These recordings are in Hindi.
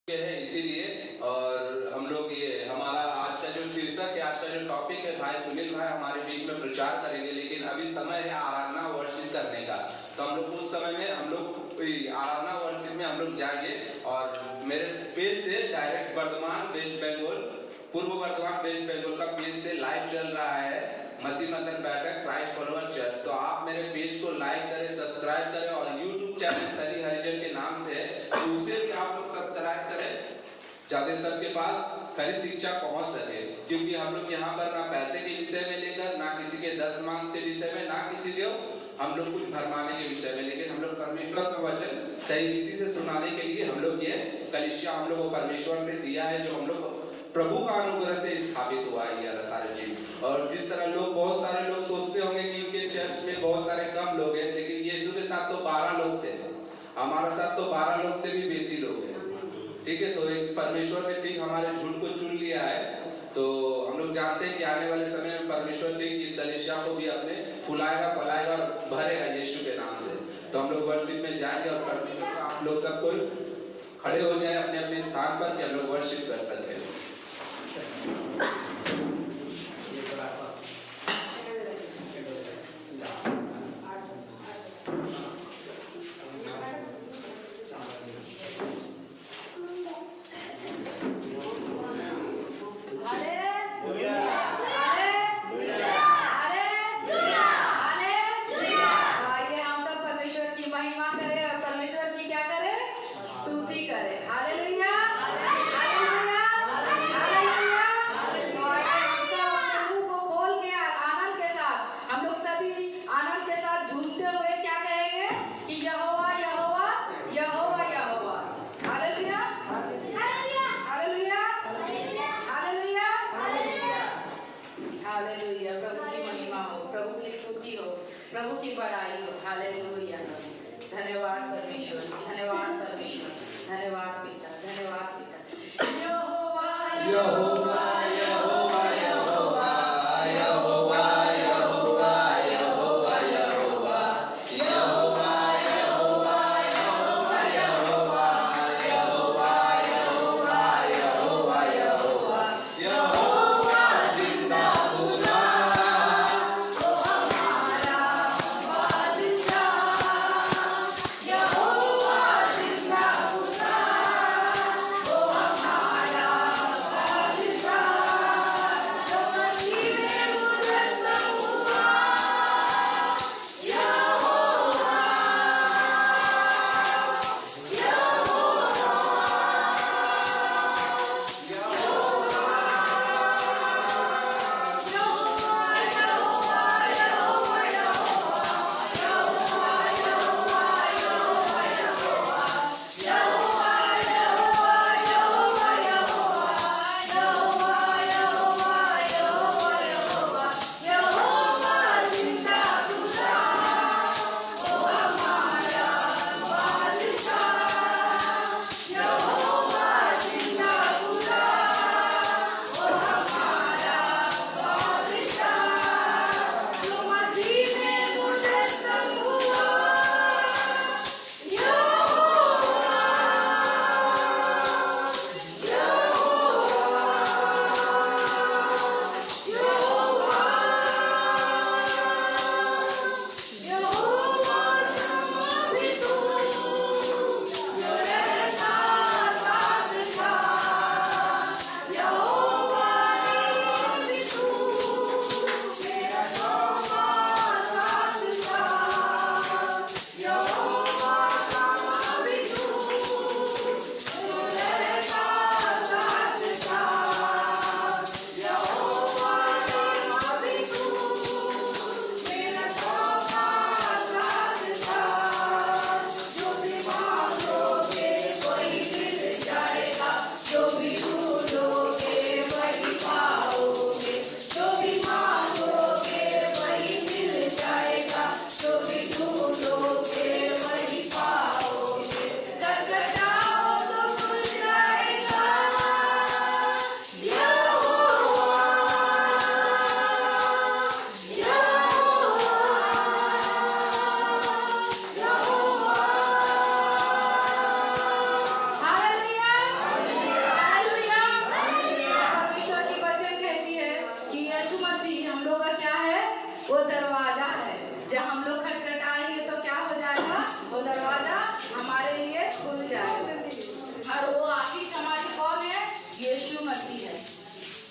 है इसीलिए। और हम लोग ये हमारा आज का जो शीर्षक है, आज का जो टॉपिक है, भाई सुनील भाई हमारे बीच में प्रचार करेंगे। लेकिन अभी समय है आराधना वर्शिप करने का, तो हम लोग उस समय में हम लोग आराधना वर्शिप में हम लोग जाएंगे। और मेरे पेज से डायरेक्ट वर्धमान वेस्ट बंगाल, पूर्व वर्धमान वेस्ट बंगाल का पेज से लाइव चल रहा है मसीह मंदिर बैठक क्राइस्ट फॉलोअर चर्च। तो आप मेरे पेज को लाइक करें, सब्सक्राइब करें, और यूट्यूब चैनल सनी हरिजन के नाम से तो उसे भी आप लोग सब्सक्राइब करें, जाते सबके पास खरी शिक्षा पहुंच सके। क्योंकि हम लोग यहाँ पर ना पैसे के विषय में लेकर, ना किसी के 10 मार्क्स के विषय में, ना किसी को हम लोग कुछ भरमाने के विषय में, लेकिन हम लोग परमेश्वर का वचन सही रीति से सुनाने के लिए हम लोग ये कलीसिया हम लोग को परमेश्वर ने दिया है, जो हम लोग प्रभु का अनुग्रह से स्थापित हुआ है ये सारे चीज। और जिस तरह लोग, बहुत सारे लोग सोचते होंगे कि उनके चर्च में बहुत सारे कम लोग हैं, लेकिन यीशु के साथ तो 12 लोग थे, हमारे साथ तो 12 लोग से भी बेसी लोग हैं। ठीक है, तो एक परमेश्वर ने ठीक हमारे झूठ को चुन लिया है। तो हम लोग जानते हैं कि आने वाले समय में परमेश्वर ठीक इस कलीसिया को भी अपने फुलाएगा, फैलाएगा और भरेगा यीशु के नाम से। तो हम लोग वर्शिप में जाएंगे और परमेश्वर का आप लोग सब कोई खड़े हो जाए अपने अपने स्थान पर कि हम लोग वर्शिप कर सकें। Oh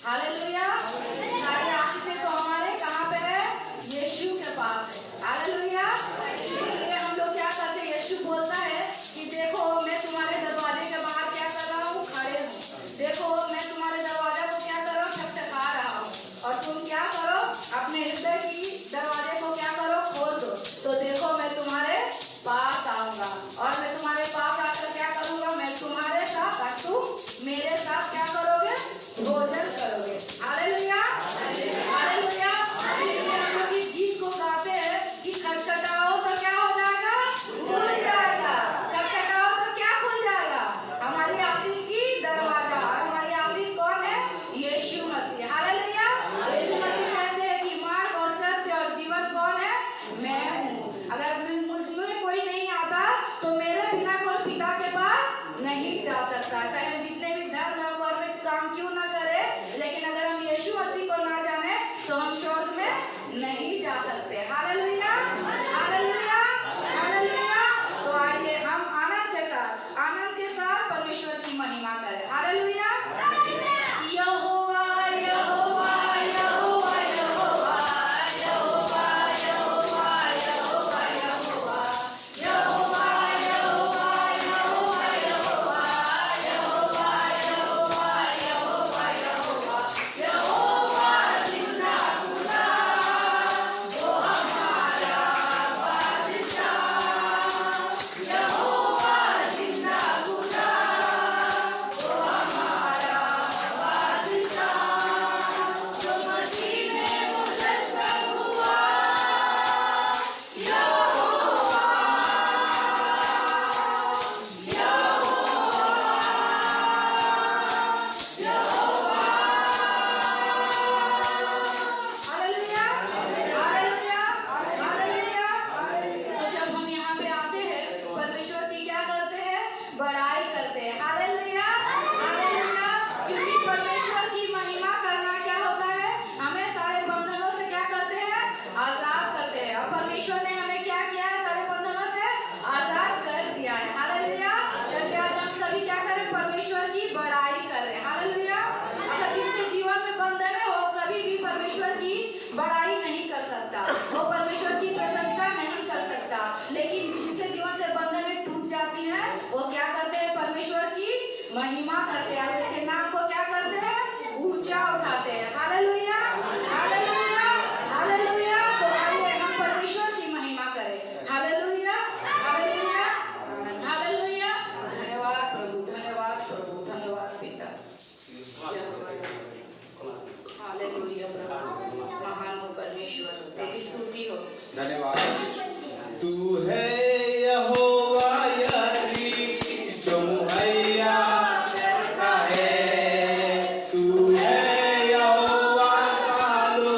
hallelujah. सारी आशीषें तो हमारे कहाँ पे है? यीशु के पास है। हालेलुया। इसलिए हम लोग क्या करते हैं? यीशु बोलता है कि देखो मैं तुम्हारे दरवाजे के बाहर क्या कर रहा हूँ? खड़े हूँ। देखो मैं तुम्हारे दरवाजे को क्या कर रहा हूँ? खटखटा रहा हूँ। और तुम क्या करो? अपने हृदय की दरवाजे को क्या करो? खोल दो। तो देखो मैं तुम्हारे पास आऊंगा और मैं तुम्हारे पास आकर क्या करूंगा? मैं तुम्हारे साथ और तुम मेरे साथ क्या करोगे? भोजन करोगे। हालेलुया। हालेलुया। इसलिए हम लोग इस गीत को गाते हैं कि खटखटाओ तो क्या हो जाएगा? खुल जाएगा। खटखटाओ तो क्या खुल जाएगा? हमारी आशीष की दरवाजा। और हमारी आशीष कौन है? यीशु मसीह। हालेलुया। यीशु मसीह कहते हैं कि मार्ग और सत्य और जीवन कौन है? मैं हूँ। अगर मुझमें कोई नहीं आता तो मेरे बिना कोई पिता के पास नहीं जा सकता। चाहे हम जितने भी धर्म और धार्मिक काम क्यों ना करें, लेकिन अगर हम यीशु मसीह को ना जाने तो हम स्वर्ग में नहीं जा सकते। हालेलुया। हालेलुया। हालेलुया। तो आइए हम आनंद के साथ परमेश्वर की महिमा करें। हालेलुया। यहोवा यहोवा यहोवा यहोवा यहोवा यहोवा यहोवा यहोवा यहोवा यहोवा यहोवा यहोवा यहोवा यहोवा यहोवा यहोवा यहोवा जिंदा खुदा वो हमारा बादशाह। यहोवा जिंदा खुदा वो हमारा बादशाह। जो मसीह में मुजस्सम हुआ। यहोवा हालेलुया। हालेलुया। हालेलुया। तो जब हम यहाँ पे आते हैं परमेश्वर की क्या करते हैं? बड़ाई करते हैं। हालेलुया। हालेलुया। क्योंकि परमेश्वर की महिमा करना क्या होता है? हमें सारे बंधनों से क्या करते हैं? आजाद करते हैं। और परमेश्वर ने हमें क्या किया है? सारे बंधनों से आजाद कर दिया है। हालेलुया। तभी आज हम सभी क्या करें? परमेश्वर की बड़ाई करें। हालेलुया। अगर जिसके जीवन में बंधन है वो कभी भी परमेश्वर की बड़ाई नहीं कर सकता, वो परमेश्वर की प्रशंसा नहीं कर सकता। लेकिन जिसके जीवन से बंधनें टूट जाती हैं वो क्या करते हैं? परमेश्वर की महिमा करते हैं और उसके नाम को क्या करते हैं? ऊंचा उठाते हैं। हालेलुया। हालेलुया। हालेलुया। तो आइए हम परमेश्वर की महिमा करें। हालेलुया। हालेलुया। हालेलुया। धन्यवाद प्रभु, धन्यवाद प्रभु, धन्यवाद पिता। हालेलुया प्रभु, महान हो परमेश्वर, तेरी स्तुति हो। धन्यवाद। तू है यहोवा यारी जो मुहैया करता है। तू है यहोवा कालो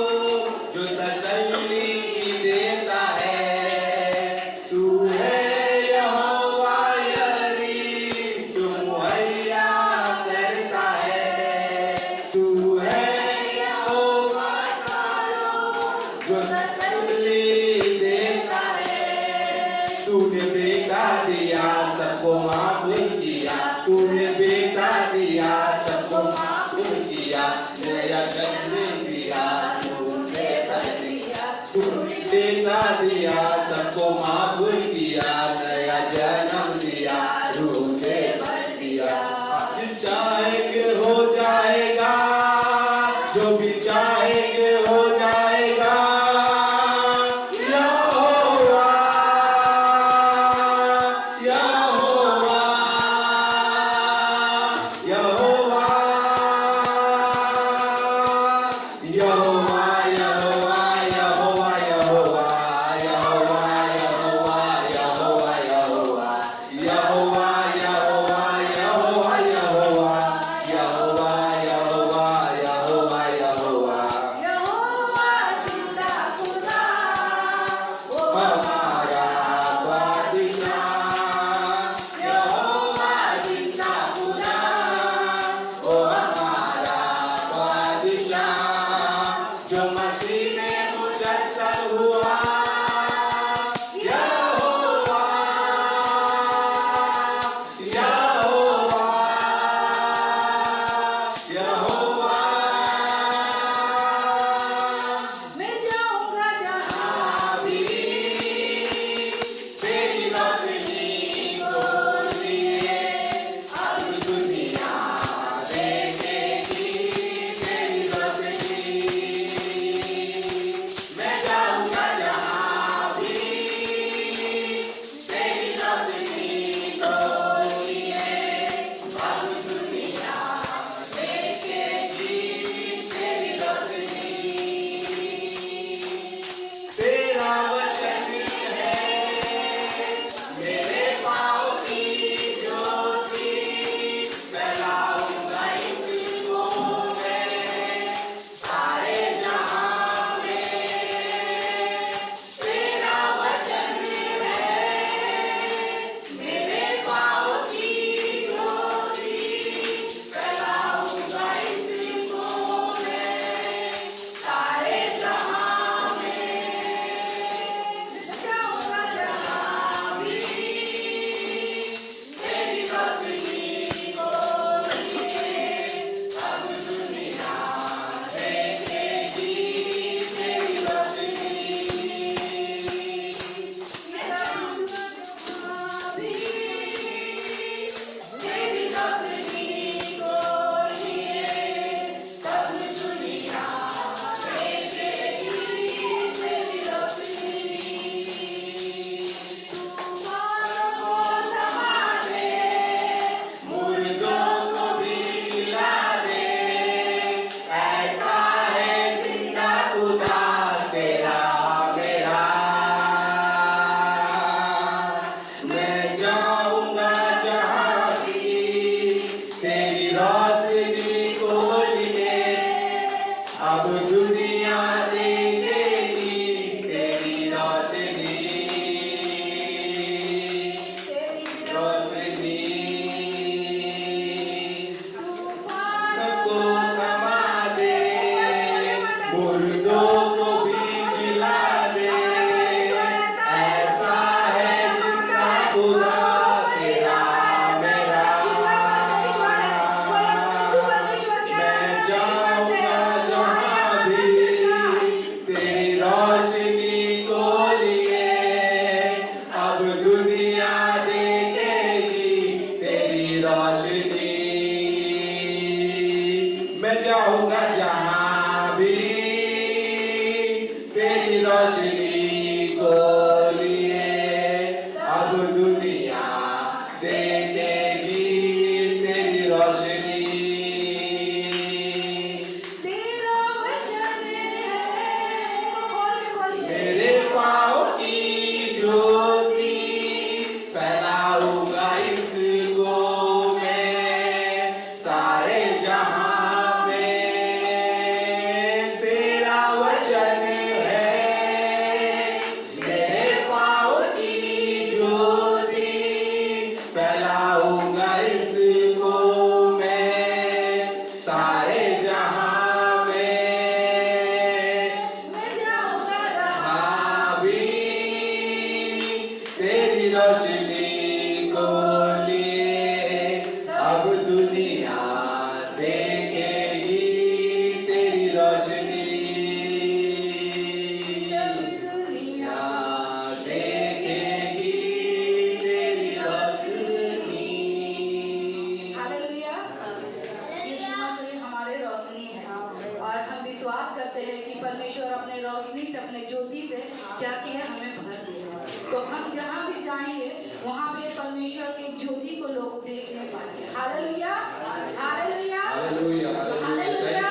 मैं जाऊंगा जहां भी तेरी रोशनी को लिए, अब दुनिया देखेगी तेरी रोशनी। तेरा वचन है, मुंह खोल के बोलिए। मेरे पाँव की ज्योति फैलाऊंगा इसको मैं सारे जहां में। तेरा वचन है मेरे पाँव की ज्योति फैलाऊंगा इसको मैं सारे जहां में। मैं जाऊंगा जहां हाँ भी तेरी रोशनी को लिए, अब दुनिया देखेगी तेरी रोशनी। दुनिया देखेगी तेरी रोशनी। हालेलुया। यीशु मसीह हमारे रोशनी है और हम विश्वास करते हैं कि परमेश्वर अपने रोशनी से, अपने ज्योति से क्या किया, हमें भर दिया। तो हम जहाँ भी जाएंगे वहाँ पे परमेश्वर की ज्योति को लोग देखने पाएंगे। Hallelujah, hallelujah, hallelujah, hallelujah.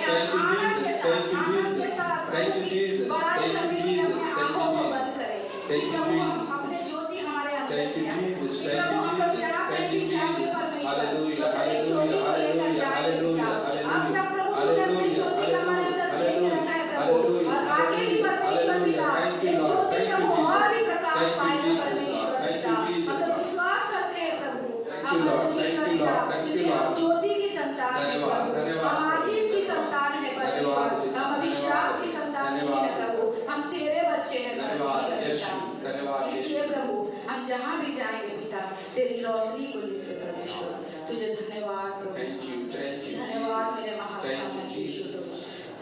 Thank you, Jesus. Thank you, Jesus. Thank you, Jesus. बड़ाई Thank करने you, के लिए Jesus. अपने Thank you, आंखों को Jesus. बंद करें। Thank you, Prabhu Jesus. अपने ज्योति हमारे अंदर Thank you, किया। Jesus. कि Thank प्रभु you, हम लोग Jesus. जहाँ पे Thank भी you, जाएंगे Jesus. परमेश्वर, Hallelujah, तो तेरी ज्योति को लेकर hallelujah, जाएंगे पिता। hallelujah, अब तक प्रभु तूने अपनी ज्योति को हमारे अंदर दे के रखा है प्रभु, और आगे भी परमेश्वर पिता ये ज्योति प्रभु और भी प्रकाश पाएगा परमेश्वर पिता। हम लोग विश्वास करते हैं प्रभु, हम परमेश्वर पिता क्योंकि हम ज्योति की संतान है प्रभु, हम आशीष की संतान है परमेश्वर, हम अभिशाप की संतान नहीं है प्रभु, हम तेरे बच्चे हैं परमेश्वर पिता। इसलिए प्रभु हम जहाँ भी जाएंगे पिता तेरी रोशनी को लेकर परमेश्वर, तुझे धन्यवाद प्रभु, Thank you, thank you. धन्यवाद मेरे Thank you, महान यीशु Jesus. प्रभु।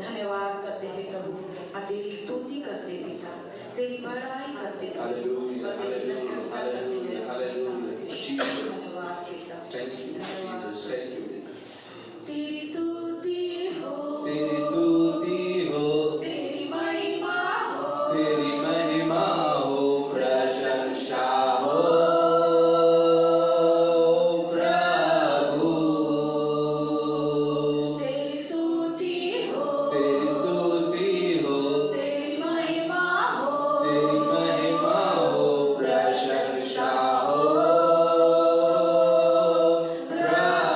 धन्यवाद करते हैं प्रभु और तेरी स्तुति करते पिता, तेरी बड़ाई करते Hallelujah, और तेरी hallelujah, प्रशंसा करते मेरे hallelujah, परमेश्वर। Jesus. धन्यवाद पिता, Thank you, धन्यवाद। Jesus. Thank you. तेरी स्तुति हो, तेरी स्तुति हो, तेरी महिमा हो, तेरी महिमा हो, प्रशंसा हो प्रभु। तेरी स्तुति हो, तेरी स्तुति हो, तेरी महिमा हो, तेरी महिमा हो, प्रशंसा हो प्रभु।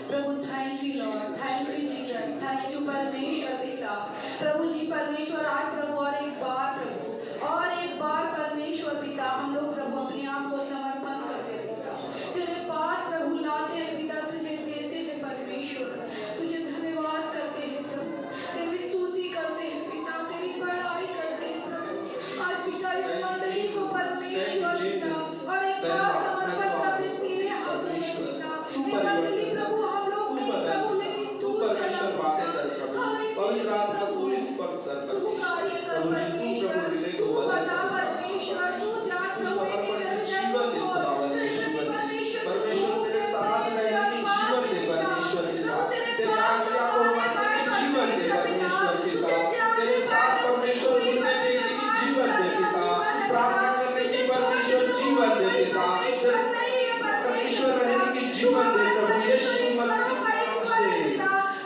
प्रभु thank you lord, thank you Jesus, thank you परमेश्वर पिता। प्रभु जी परमेश्वर आज प्रभु और एक बार परमेश्वर पिता हम लोग प्रभु अपने आप को समर्पण करते हैं पिता, तेरे पास प्रभु लाते हैं पिता, तुझे देते हैं परमेश्वर, तुझे धन्यवाद करते हैं प्रभु, तेरी स्तुति करते हैं पिता, तेरी बड़ाई करते हैं प्रभु। आज पिता इस मंडली को परमेश्वर पिता और एक बार समर्पण करते तेरे हाथों में पिता। ये मंडली प्रभु हम लोग नहीं प्रभु, लेकिन तू चला पवित्र आत्मा तू इस पर सर कर, तू कार्य कर परमेश्वर, तू बता परमेश्वर, तू जान प्रभु एक जीवन दे परमेश्वर, तेरे साथ रहने की जीवन दे परमेश्वर पिता, तेरे आज्ञा को मानने की जीवन दे परमेश्वर पिता, तेरे साथ परमेश्वर जुड़ने की जीवन दे पिता, प्रार्थना करने की परमेश्वर जीवन दे पिता, परमेश्वर रहने की जीवन दे प्रभु यीशु मसीह से।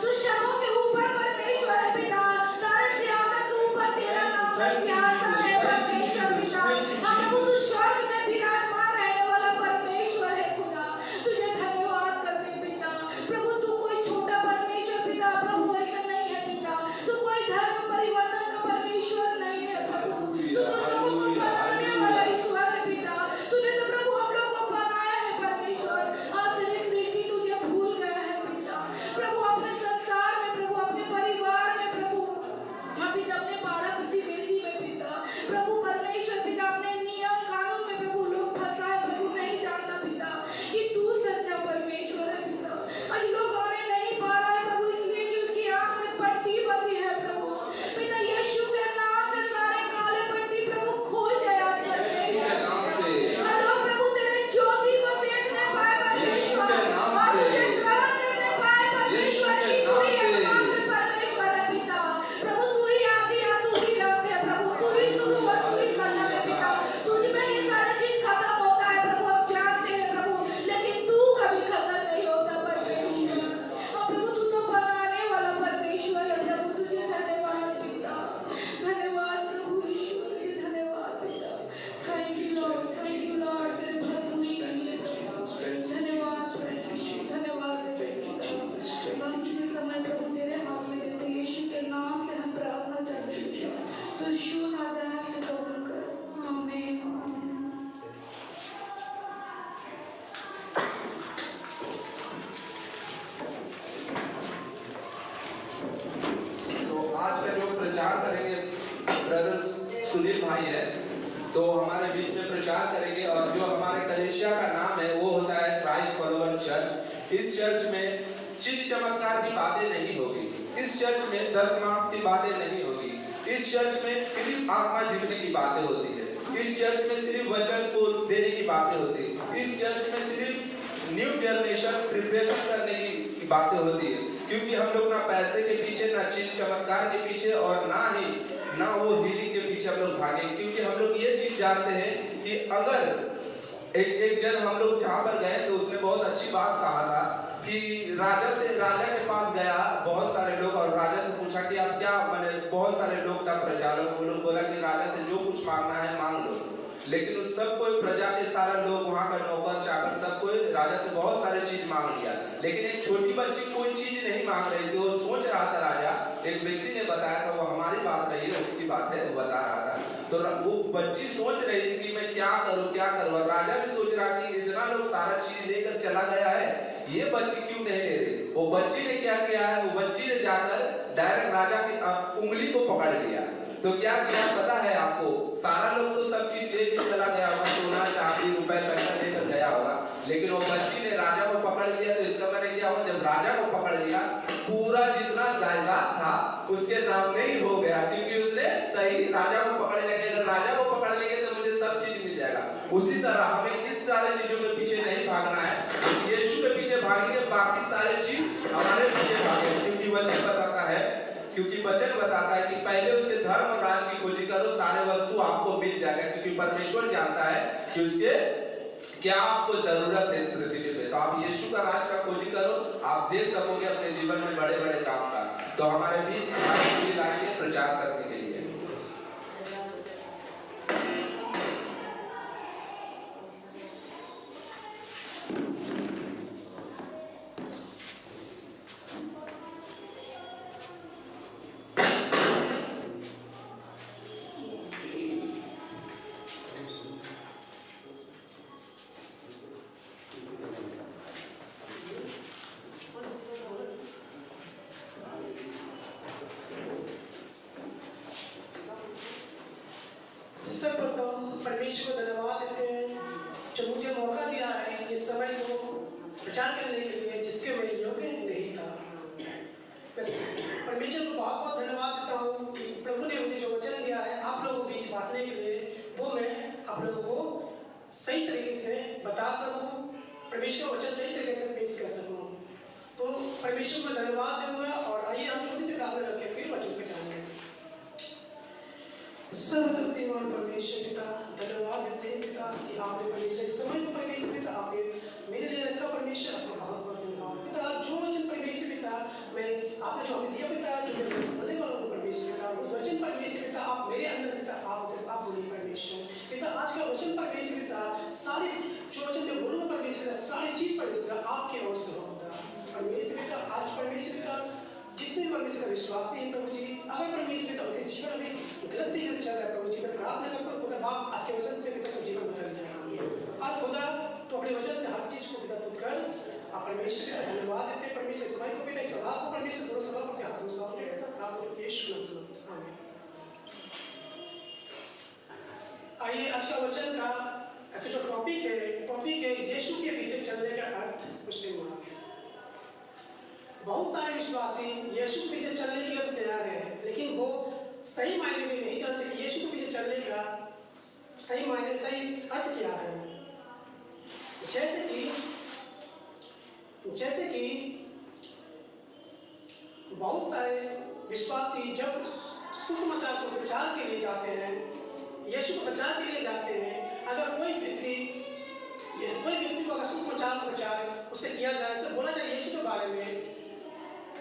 तू शवों के ऊपर परमेश्वर है पिता, सारे सियासत के ऊपर तेरा नाम का सिंहासन है परमेश्वर पिता। हम तू स्वर्ग में विराजमान रहने वाला परमेश्वर है खुदा, तुझे धन्यवाद करते पिता। प्रभु तू कोई छोटा परमेश्वर पिता, प्रभु ऐसा नहीं है पिता, तू कोई धर्म परिवर्तन का परमेश्वर नहीं है प्रभु, तू तो लोगों को बनाने वाला ईश्वर है पिता। तूने तो प्रभु हम लोग को बनाया है परमेश्वर, और तेरी सृष्टि तुझे भूल गया है पिता। प्रभु अपने संसार में प्रभु, अपने परिवार में प्रभु, पिता अपने पाड़ा प्रतिवेशी में पिता, प्रभु परमेश्वर पिता अपने नियम कानून में प्रभु लोग फंसा है प्रभु, नहीं जानता पिता कि तू सच्चा परमेश्वर है पिता। आज लोग आने नहीं पा रहा है प्रभु, इसलिए कि उसकी आंख में पट्टी बंधी है प्रभु पिता। यीशु के नाम से सारे काले पट्टी प्रभु खोल जाए आज परमेश्वर, और लोग प्रभु तेरे ज्योति को देखने पाए परमेश्वर, और तुझे ग्रहण करने पाए परमेश्वर की तू ही एकमात्र परमेश्वर है पिता। प्रभु तू ही आदि और तू ही अंत है प्रभु, तू ही शुरू और तू ही खत्म है पिता। तुझ में ही सारी चीज खत्म होता है प्रभु, हम जानते हैं प्रभु, लेकिन तू कभी खत्म नहीं होता परमेश्वर। और प्रभु तू तो बनाने वाला परमेश्वर है प्रभु, तुझे धन्यवाद पिता, धन्यवाद प्रभु ईश्वर, धन्यवाद पिता। Thank you lord, thank you Lord, तेरे भरपूरी के लिए धन्यवाद परमेश्वर, धन्यवाद पिता। बाकी के समय प्रभु तेरे हाथ में देते, यीशु के नाम से हम प्रार्थना करते हैं, तो शुभ अरदास से कबूल कर, आमीन। तो आज का जो प्रचार करेंगे ब्रदर सुनील भाई है, तो हमारे बीच में प्रचार करेंगे, और जो हमारे कलेशिया का नाम है वो होता है क्राइस्ट फॉलोवर चर्च। इस चर्च में चिन्ह चमत्कार की बातें नहीं होगी, इस चर्च में 10 मास की बातें नहीं होगी, इस चर्च में सिर्फ आत्मा जीतने की बातें होती है, इस चर्च में सिर्फ वचन को देने की बातें होती है, इस चर्च में सिर्फ न्यू जनरेशन प्रिपरेशन करने की बातें होती है। क्योंकि हम लोग ना पैसे के पीछे, ना चिन्ह चमत्कार के पीछे, और ना वो हीलिंग के पीछे हम लोग भागे, क्योंकि हम लोग ये चीज जानते हैं कि अगर एक जन हम लोग जहाँ पर गए तो उसने बहुत अच्छी बात कहा था कि राजा के पास गया बहुत सारे लोग, और राजा से पूछा कि आप क्या, मैंने बहुत सारे लोग था प्रजालोक, वो लोग बोला कि राजा से जो कुछ मांगना है मांग लो। लेकिन उस सब कोई प्रजा के सारा लोग, वहाँ का नौकर चाकर सब कोई राजा से बहुत सारे चीज मांग लिया, लेकिन एक छोटी बच्ची कोई चीज नहीं मांग रही थी। वो सोच रहा था, राजा एक व्यक्ति ने बताया था, वो हमारी बात नहीं है उसकी बात है, वो बता रहा था, तो वो बच्ची सोच रही थी कि मैं क्या करूं क्या करूं, और राजा भी सोच रहा कि इतना लोग सारा चीज लेकर चला गया है, ये बच्ची क्यों नहीं ले रही। वो बच्ची ने क्या किया है, वो बच्ची ने जाकर डायरेक्ट राजा की उंगली को पकड़ लिया। तो क्या किया पता है आपको, सारा लोग तो सब चीज लेकर चला गया होगा, सोना चांदी रुपए पैसा लेकर गया होगा, लेकिन वो बच्ची ने राजा को पकड़ लिया। तो इसका मैंने क्या हुआ, जब राजा को पकड़ लिया, पूरा जितना जायदाद था उसके नाम में ही हो गया, क्योंकि उसने सही राजा को पकड़ लिया। अगर राजा को पकड़ लेंगे तो मुझे सब चीज मिल जाएगा। उसी तरह हमें इस सारे चीजों के पीछे नहीं भागना है, यीशु के पीछे भागेंगे, बाकी सारे चीज हमारे पीछे भागेंगे, क्योंकि वचन बताता है कि पहले उसके धर्म और राज की खोजी करो, सारे वस्तु आपको मिल जाएगा, क्योंकि परमेश्वर जानता है कि उसके क्या आपको जरूरत है इस पृथ्वी पे। तो आप यीशु का राज का खोजी करो, आप देख सकोगे अपने जीवन में बड़े बड़े काम का। तो हमारे बीच लाएंगे प्रचार करने के लिए। आप लोगों को सही तरीके से बता सकूं, परमेश्वर का वचन सही तरीके से पेश कर सकूं। तो परमेश्वर को धन्यवाद दूंगा और आइए हम छोटी सी प्रार्थना करके फिर वचन पे जाएंगे। सर्वशक्तिमान परमेश्वर पिता, धन्यवाद देते हैं पिता कि आपने परमेश्वर इस समय को परमेश्वर पिता आपने मेरे लिए रखा परमेश्वर, आपको बहुत बहुत धन्यवाद पिता। जो वचन परमेश्वर पिता मैं आपने जो हमें दिया पिता, जो मैं बोलने वाला हूँ परमेश्वर पिता, वो वचन परमेश्वर पिता आप मेरे अंदर पिता आप बोलिए परमेश्वर पिता। आज का वचन परमेश्वर पिता सारे जो वचन मैं बोलूँगा परमेश्वर पिता, सारी चीज परमेश्वर पिता आपके ओर से हो परमेश्वर पिता। आज परमेश्वर पिता जितने परमेश्वर का विश्वास है प्रभु जी, अगर परमेश्वर पिता उनके जीवन में गलत तरीके से चल रहा है प्रभु जी, मैं प्रार्थना करता हूँ खुदा बाप आज के वचन से पिता का जीवन बदल जाएगा। आज खुदा तो अपने वचन से हर चीज को पिता तू कर। आप परमेश्वर का धन्यवाद देते हैं परमेश्वर समय को पिता, इस सभा को परमेश्वर दोनों सभा को हाथ में सौंपते रहता आप यीशु नाम से आमीन। आइए आज का वचन का जो टॉपिक है यीशु के पीछे चलने का अर्थ कुछ नहीं हुआ। बहुत सारे विश्वासी यीशु के पीछे चलने के लिए तैयार हैं, लेकिन वो सही मायने में नहीं जानते कि यीशु के पीछे चलने का सही अर्थ क्या है। जैसे कि बहुत सारे विश्वासी जब सुसमाचार को प्रचार के लिए जाते हैं, यीशु को प्रचार के लिए जाते हैं, अगर कोई व्यक्ति को अगर सुसमाचार का प्रचार उससे किया जाए, उससे बोला जाए यीशु के बारे में,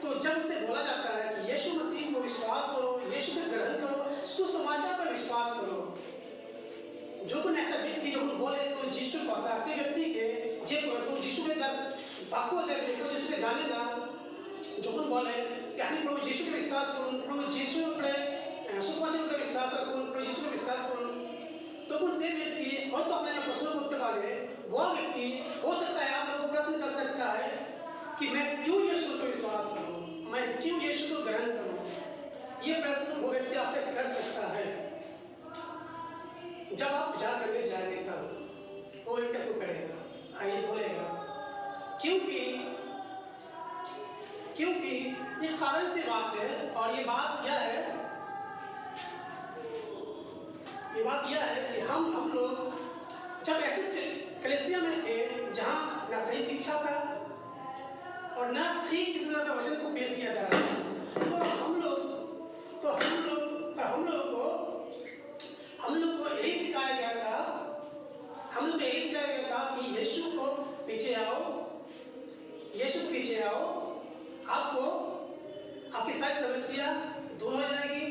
तो जब उससे बोला जाता है कि यीशु मसीह को विश्वास करो, यीशु को ग्रहण करो, सुसमाचार पर विश्वास करो, जो कोई एक व्यक्ति जो बोले तो यीशु को आता है, ऐसे व्यक्ति के जे को यीशु के जब बाको जब देखो यीशु के जाने ना, जो कोई बोले कि अपने प्रभु यीशु के विश्वास करो, प्रभु यीशु पर सुसमाचार पर विश्वास रखो, प्रभु यीशु पर विश्वास करो, तो कौन से व्यक्ति और तो अपने प्रश्न करते वाले वो व्यक्ति हो सकता है आप लोगों को प्रश्न कर सकता है कि मैं क्यों यीशु पर विश्वास करूं, मैं क्यों यीशु को ग्रहण करूं। ये प्रश्न वो व्यक्ति आपसे कर सकता है जब आप विचार करने जाएंगे, तब वो व्यक्ति आपको करेगा, आइए बोलेगा क्योंकि एक साधारण सी बात है, और ये बात यह है कि हम लोग जब ऐसे कलीसिया में थे जहाँ न सही शिक्षा था और न सही किसी तरह का वचन को पेश किया जा रहा था, तो हम लोग को यही सिखाया गया था कि यीशु को पीछे आओ, आपको आपकी सारी समस्या दूर हो जाएगी,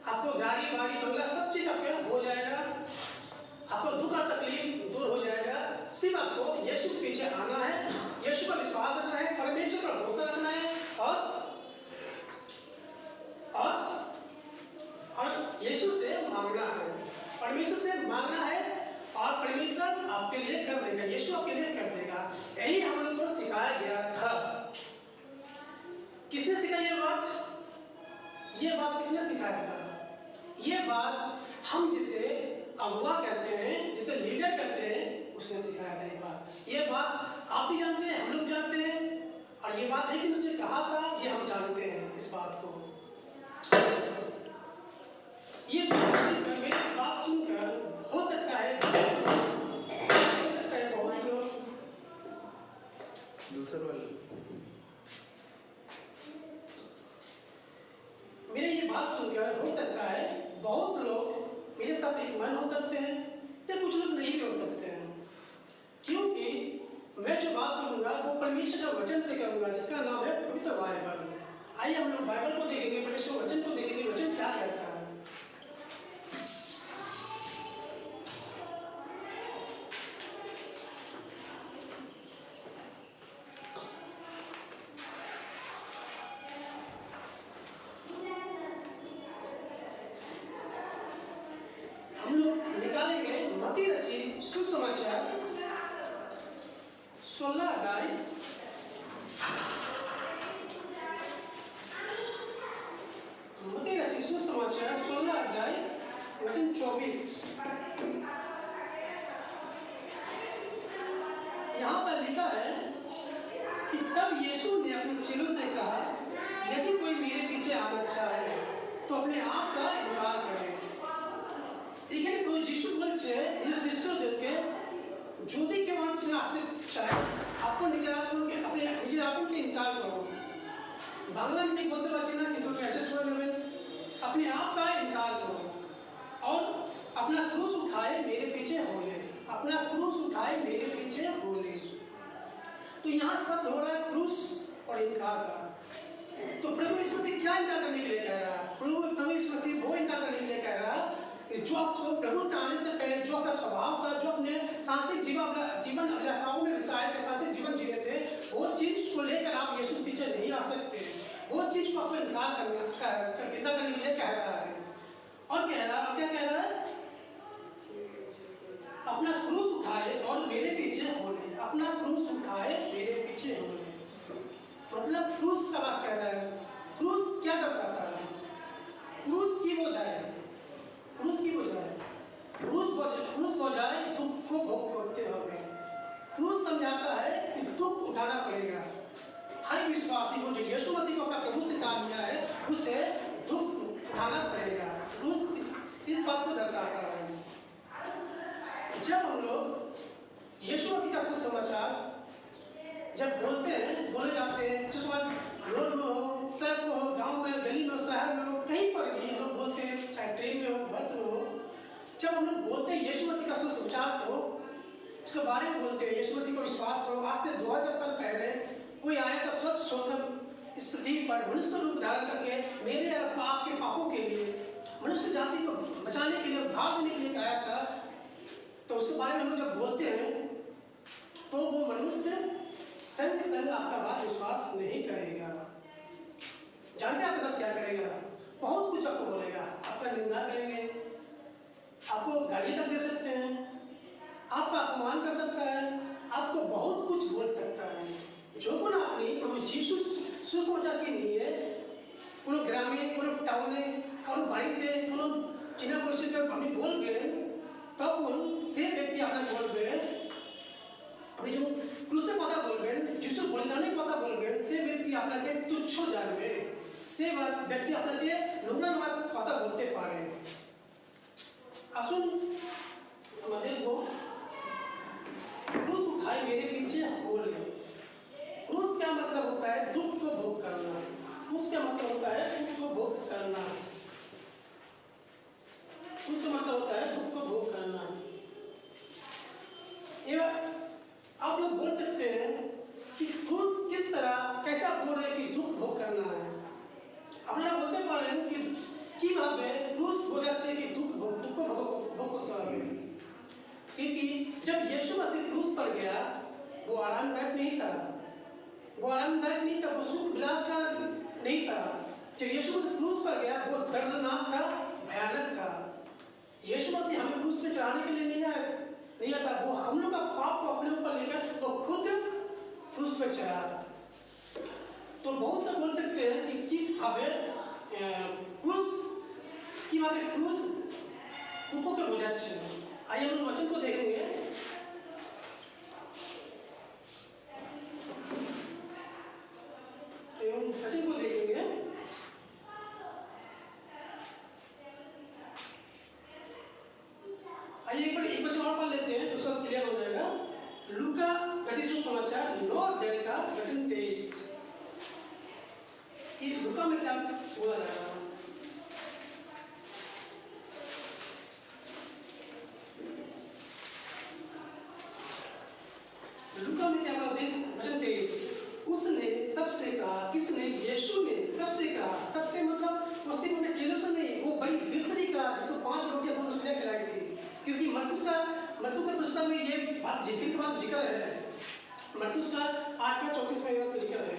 आपको गाड़ी बाड़ी बंगला सब चीज आपके हो जाएगा, आपको दुख और तकलीफ दूर हो जाएगा। सिर्फ आपको यीशु के पीछे आना है, यीशु पर विश्वास रखना है, परमेश्वर पर भरोसा रखना है और यीशु से मांगना है, परमेश्वर से मांगना है और परमेश्वर आपके लिए कर देगा, यीशु आपके लिए कर देगा। यही हम लोग को सिखाया गया था। किसने सिखाया ये बात किसने सिखाया था? ये बात हम जिसे अगुवा कहते हैं, जिसे लीडर कहते हैं, उसने सिखाया था। ये बात आप भी जानते हैं, हम लोग जानते हैं, और ये बात नहीं कि उसने कहा था, ये हम जानते हैं इस बात को। ये मेरी इस बात सुनकर हो सकता है बहुत लोग दूसरा वाला मेरे ये बात सुनकर हो सकता है बहुत लोग मेरे साथ एक मन हो सकते हैं या कुछ लोग नहीं भी हो सकते हैं, क्योंकि मैं जो बात करूंगा वो परमेश्वर के वचन से करूंगा, जिसका नाम है पवित्र बाइबल। आइए हम लोग बाइबल को देखेंगे, परमेश्वर वचन को देखेंगे, वचन क्या कहता है। सुसमाचार 16 अध्याय मत्ती रचित सुसमाचार 16 अध्याय वचन 24। यहाँ पर लिखा है कि तब यीशु ने अपने चेलों से कहा, यदि कोई मेरे पीछे आना चाहे तो अपने आप का इनकार करे, এখানে প্রভু যিশু বলছে এই শিষ্যদেরকে যদি কেউ আমার পিছনে আসতে চায় আপন নিজের আত্মকে আপনি নিজের আত্মকে ইনকার করো। বাংলা में बोलते पारছি না কিন্তু एडजस्ट করে নেবেন। अपने आप का इनकार करो और अपना क्रूस उठाए मेरे पीछे हो ले। अपना क्रूस उठाए मेरे पीछे हो ले। तो यहाँ शब्द हो रहा है क्रूस और इनकार का। तो प्रभु यीशु मसीह क्या इनकार करने के लिए कह रहा है? प्रभु यीशु मसीह वो इनकार करने के लिए कह रहा है कि जो आपको प्रभु से आने से पहले जो आपका स्वभाव था, जो अपने सांसारिक जीवन अभिलाषाओं में विसाए थे, सांसारिक जीवन जी रहे थे, वो चीज को लेकर आप यीशु के पीछे नहीं आ सकते। वो चीज को आपको इनकार करने के लिए कह रहा है। और कह रहा है, क्या कह रहा है? अपना क्रूस उठाए और मेरे पीछे हो ले। अपना क्रूस उठाए मेरे पीछे हो ले। मतलब क्रूस का बात कह रहा है। क्रूस क्या दर्शाता है? क्रूस की बजाय क्रूस की बजाय क्रूस बजाय दुख को भोग करते होंगे। क्रूस समझाता है कि दुख उठाना पड़ेगा। हर विश्वासी को जो यीशु मसीह को अपना प्रभु से काम किया है उसे दुख उठाना पड़ेगा। क्रूस इस बात को दर्शाता है। जब हम लोग यीशु मसीह का सुसमाचार जब बोले जाते हैं, रोड में हो, सड़क में हो, गांव में, गली में, शहर में हो, कहीं पर भी हम लोग बोलते हैं, चाहे ट्रेन में हो, बस में हो, जब हम लोग बोलते हैं यीशु मसीह का सुसमाचार को, उसके बारे में बोलते हैं, यीशु मसीह को विश्वास करो। आज से 2000 साल पहले कोई आया था स्वच्छ होकर इस पृथ्वी पर मनुष्य रूप धारण करके मेरे और आपके पापों के लिए, मनुष्य जाति को बचाने के लिए, उद्धार देने के लिए आया था। तो उसके बारे में हम लोग जब बोलते हैं तो वो मनुष्य संग आपका बात विश्वास नहीं करेगा। जानते हैं आपके साथ क्या करेगा? बहुत कुछ आपको बोलेगा, आपका निंदा करेंगे, आपको गाली तक दे सकते हैं, आपका अपमान कर सकता है, आपको बहुत कुछ बोल सकता है। जो गुण आपने प्रभु यीशु सुसमाचार के लिए কোনো গ্রামে, কোনো টাউনে, কারণ বাড়িতে, কোনো চেনা পরিচিত আপনি বলবেন, তখন সে ব্যক্তি আপনাকে বলবে, আপনি যখন ক্রুসের কথা বলবেন, যিশুর বলিদানের কথা বলবেন, সে ব্যক্তি আপনাকে তুচ্ছ জানবে, সে ব্যক্তি আপনাকে নোংরা কথা বলতে পারে। আসুন আমাদের क्रूस उठाए मेरे पीछे हो ले। क्रूस क्या मतलब होता है? दुख को भोग करना। क्रूस क्या मतलब होता है? दुख को भोग करना। क्रूस का मतलब होता है दुख को भोग करना। आप लोग बोल सकते हैं कि क्रूस किस तरह, कैसा बोल रहे कि दुख भोग करना है। আপনারা বলতে পারেন कि কিভাবে ক্রুস বোঝাচ্ছে कि दुख को भोग करते হবে। क्योंकि जब यीशु मसीह क्रूस पर गया वो आरामदायक नहीं था, वो सुख विलास का नहीं था। जब यीशु मसीह क्रूस पर गया वो दर्दनाक था, भयानक था। यीशु मसीह हमें क्रूस पे चढ़ाने के लिए नहीं आता, वो हम लोग का पाप को अपने ऊपर लेकर वो खुद क्रूस पे चढ़ा। तो बहुत से बोल सकते हैं कि क्रूस दुखों के বোঝাচ্ছে। आइए हम वचन को देखेंगे। वचन को देखेंगे। आइए एक वचन और पढ़ लेते हैं तो सब क्लियर हो जाएगा। लूका गति सुसमाचार 9 अध्याय का वचन 23। ये लूका में क्या बोला जा रहा है? लूका में क्या बोला? वचन 23। उसने सबसे कहा, किसने? यीशु ने सबसे कहा। सबसे मतलब वो सिर्फ अपने चेलों से नहीं, वो बड़ी दिल से नहीं कहा जिसको 5 रोटियां 2 मछलियां खिलाई थी। क्योंकि मत्ती के पुस्तक में ये बात जिक्र है। मत्ती का 8:34 में ये जिक्र है।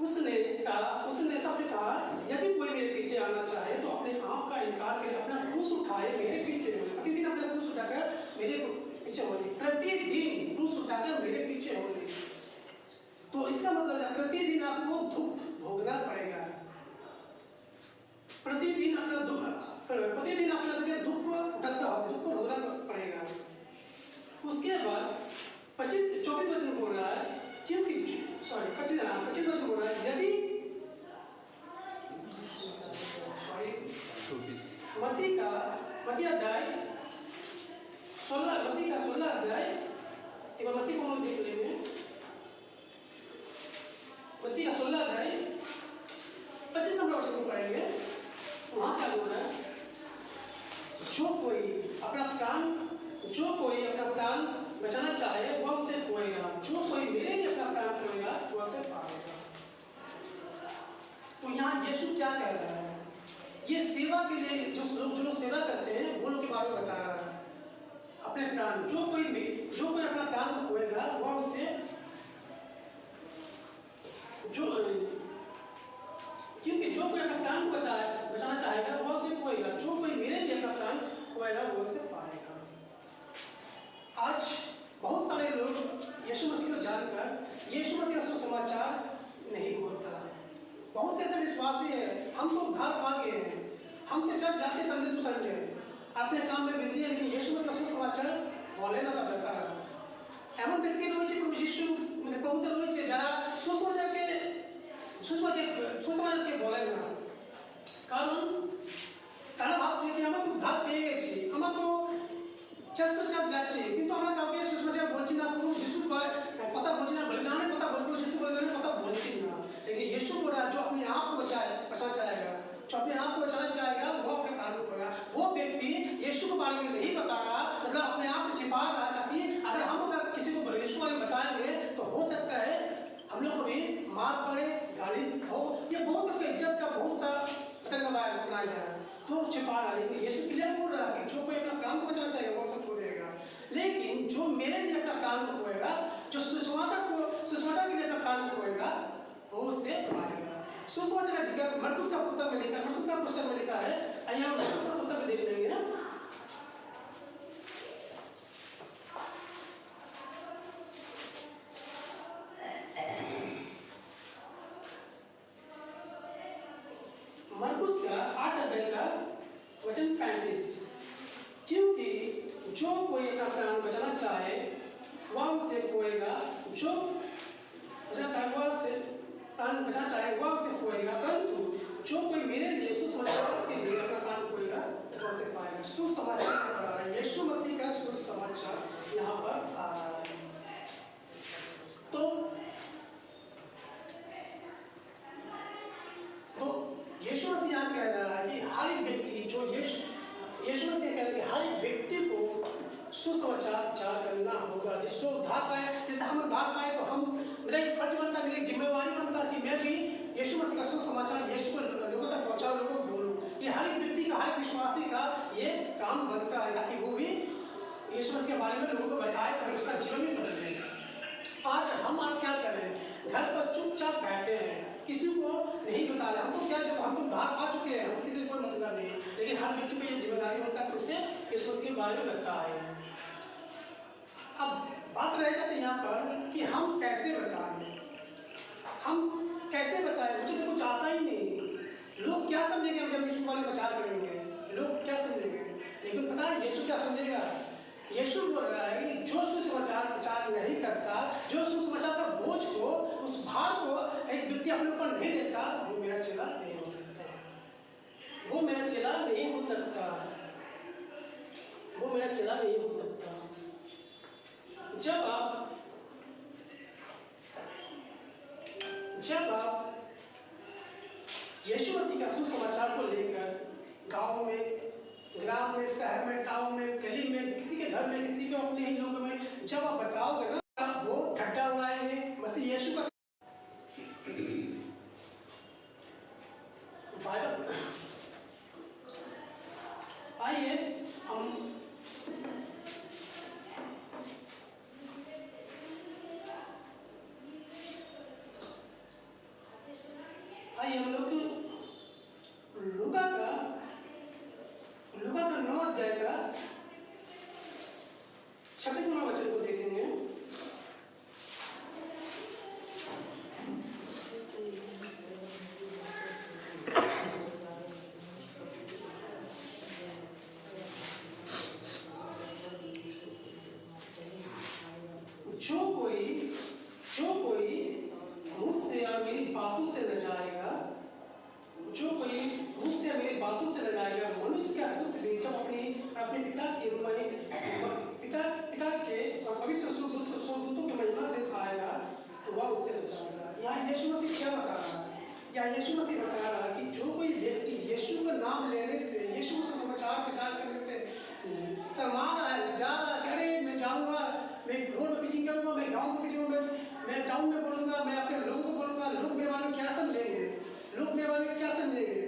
उसने सबसे कहा, यदि कोई मेरे पीछे आना चाहे तो अपने आप का इनकार करे, अपना क्रूस उठाए मेरे पीछे हो। प्रतिदिन अपना क्रूस उठाकर मेरे पीछे हो। प्रतिदिन क्रूस उठाकर मेरे पीछे हो। तो इसका मतलब है प्रतिदिन आपको दुख भोगना पड़ेगा। प्रतिदिन अपना दुख दुख को उठाता हो, दुख को भोगना पड़ेगा। उसके बाद 24 वचन बोल रहा है, क्योंकि 25 वचन बोल रहा है, यदि मत्ती अध्याय का 16 अध्याय, एक बार मत्ती को हम देख लेंगे। मत्ती का 16 अध्याय 25 नंबर वचन को पढ़ेंगे। वहाँ क्या बोल रहा है? जो कोई अपना प्राण बचाना चाहे वह उसे खोएगा, जो कोई मेरे लिए अपना प्राण खोएगा वह उसे पाएगा। तो यहाँ यीशु क्या कह रहा है? ये सेवा के लिए जो लोग सेवा करते हैं वो लोग के बारे में बता रहा है। अपने प्राण, जो कोई अपना प्राण खोएगा वह उससे क्योंकि जो कोई अपना प्राण को बचाना चाहेगा वह उसे खोएगा, जो कोई मेरे लिए अपना प्राण खोएगा वो उसे पाएगा। आज बहुत सारे लोग यीशु मसीह को जानकर यीशु मसीह का सुसमाचार नहीं खोलता। बहुत से ऐसे विश्वासी हैं, हम तो उद्धार पा गए हैं, हम तो चर्च जाते संडे टू संडे, अपने काम में बिजी है, लेकिन यीशु मसीह का सुसमाचार बोले ना बेहतर। এমন ব্যক্তি রয়েছে প্রভু যিশু মানে পবিত্র রয়েছে যারা সুসমাচারকে বলেন না, কারণ তারা ভাবছে যে আমরা তো উদ্ধার পেয়ে গেছি, আমরা তো চার্চ যাচ্ছি, কিন্তু আমরা কাউকে সুসমাচার বলছি না, প্রভু যিশুর কথা বলছি না, बलिदान কথা বলছি, যিশু বলিদানের কথা বলছি না। लेकिन यीशु बोला जो अपने आप को बचाना चाहेगा, जो अपने आप को बचाना चाहेगा वो अपने प्राण को खोएगा। वो व्यक्ति यीशु के बारे में नहीं बता रहा, मतलब अपने आप से छिपा रहा, ताकि अगर किसी को यीशु बारे में बताएंगे तो हो सकता है हम लोग को भी मार पड़े, गाली हो, ये बहुत उसका इज्जत का बहुत सा बनाया जाए, तो छिपा रहा। लेकिन यीशु क्लियर बोल रहा कि जो कोई अपना प्राण को बचाना चाहेगा वो सब खो देगा, लेकिन जो मेरे लिए अपना प्राण को खोएगा, जो सुसमाचार के लिए अपना प्राण को खोएगा वो उससे पाएगा। सुसमाचार का जिक्र मरकुस का पुस्तक में लिखा है, आइए हम मरकुस का पुस्तक में देख लेंगे ना। मरकुस का 8 अध्याय का वचन 35, क्योंकि जो कोई अपना प्राण बचाना चाहे वह उसे खोएगा, जो बचाना चाहे वह उसे खोएगा, परंतु जो कोई मेरे लिए सुसमाचार के लिए अपना प्राण खोएगा वह उसे पाएगा। सुसमाचार यीशु मसीह का सुसमाचार यहाँ पर आ रहा है। तो यीशु मसीह यहाँ कह रहा है कि हर एक व्यक्ति जो यीशु मसीह कह रहा है कि हर एक व्यक्ति को सुसमाचार करना होगा, जिसको उद्धार पाए। जैसे हम उद्धार पाए तो हम मेरा एक फर्ज बनता, मेरी जिम्मेवारी बनता कि मैं भी यीशु मसीह का सुसमाचार यीशु को लोगों तक पहुँचाऊँ, लोगों को बोलूँ। ये हर एक व्यक्ति का, हर एक विश्वासी का ये काम बनता है, ताकि वो भी यीशु मसीह के बारे में लोगों को बताए, ताकि उसका जीवन भी बदल जाए। आज हम आप क्या कर रहे हैं? घर पर चुपचाप बैठे हैं, किसी को नहीं बता रहे। हमको क्या, जब हम तो उद्धार पा चुके हैं, हमको किसी से कोई मतलब नहीं है, लेकिन हर व्यक्ति को ये जिम्मेदारी होता है कि उसे यीशु मसीह के बारे में बताए। अब बात रह जाती है यहाँ पर कि हम कैसे बताएं, मुझे तो कुछ आता ही नहीं। लोग क्या समझेंगे जब यीशु वाले प्रचार करेंगे? लोग क्या समझेंगे? लेकिन पता है यीशु क्या समझेगा? यीशु बोल रहा है कि जो सुसमाचार प्रचार नहीं करता, जो सुसमाचार का बोझ को, उस भार को एक व्यक्ति अपने ऊपर नहीं लेता, वो मेरा चेला नहीं हो सकता, वो मेरा चेला नहीं हो सकता, वो मेरा चेला नहीं हो सकता। जब आप यीशु मसीह का सुसमाचार को लेकर गांव में, ग्राम में, शहर में, टाउन में, गली में, किसी के घर में, किसी के अपने ही लोगों में जब आप बताओगे ना, वो ठट्टा उड़ाएंगे। मसीह यीशु का आइए हम लोग लूका का 9 अध्याय का 26वां वचन को देखेंगे। जो कोई मुझसे और मेरी बातों से न जाएगा जो कोई मुझसे मेरी बातों से लड़ाएगा, मनुष्य का पुत्र भी जब अपने पिता के और पवित्र स्वर्गदूतों की महिमा से आएगा तो वह उससे लजाएगा। यहाँ यीशु मसीह क्या बता रहा है? यहाँ यीशु मसीह बता रहा है कि जो कोई व्यक्ति यीशु का नाम लेने से, यीशु से समाचार प्रचार करने से शर्मा रहा है, लजा रहा है, अरे मैं जाऊँगा, मैं रोड में पिचिंग करूँगा, मैं गाँव में पिचिंग करूँगा, मैं टाउन में बोलूँगा, मैं अपने लोगों को बोलूँगा, लोग मेरे बारे में क्या समझेंगे, लोग मेरे बारे में क्या समझेंगे,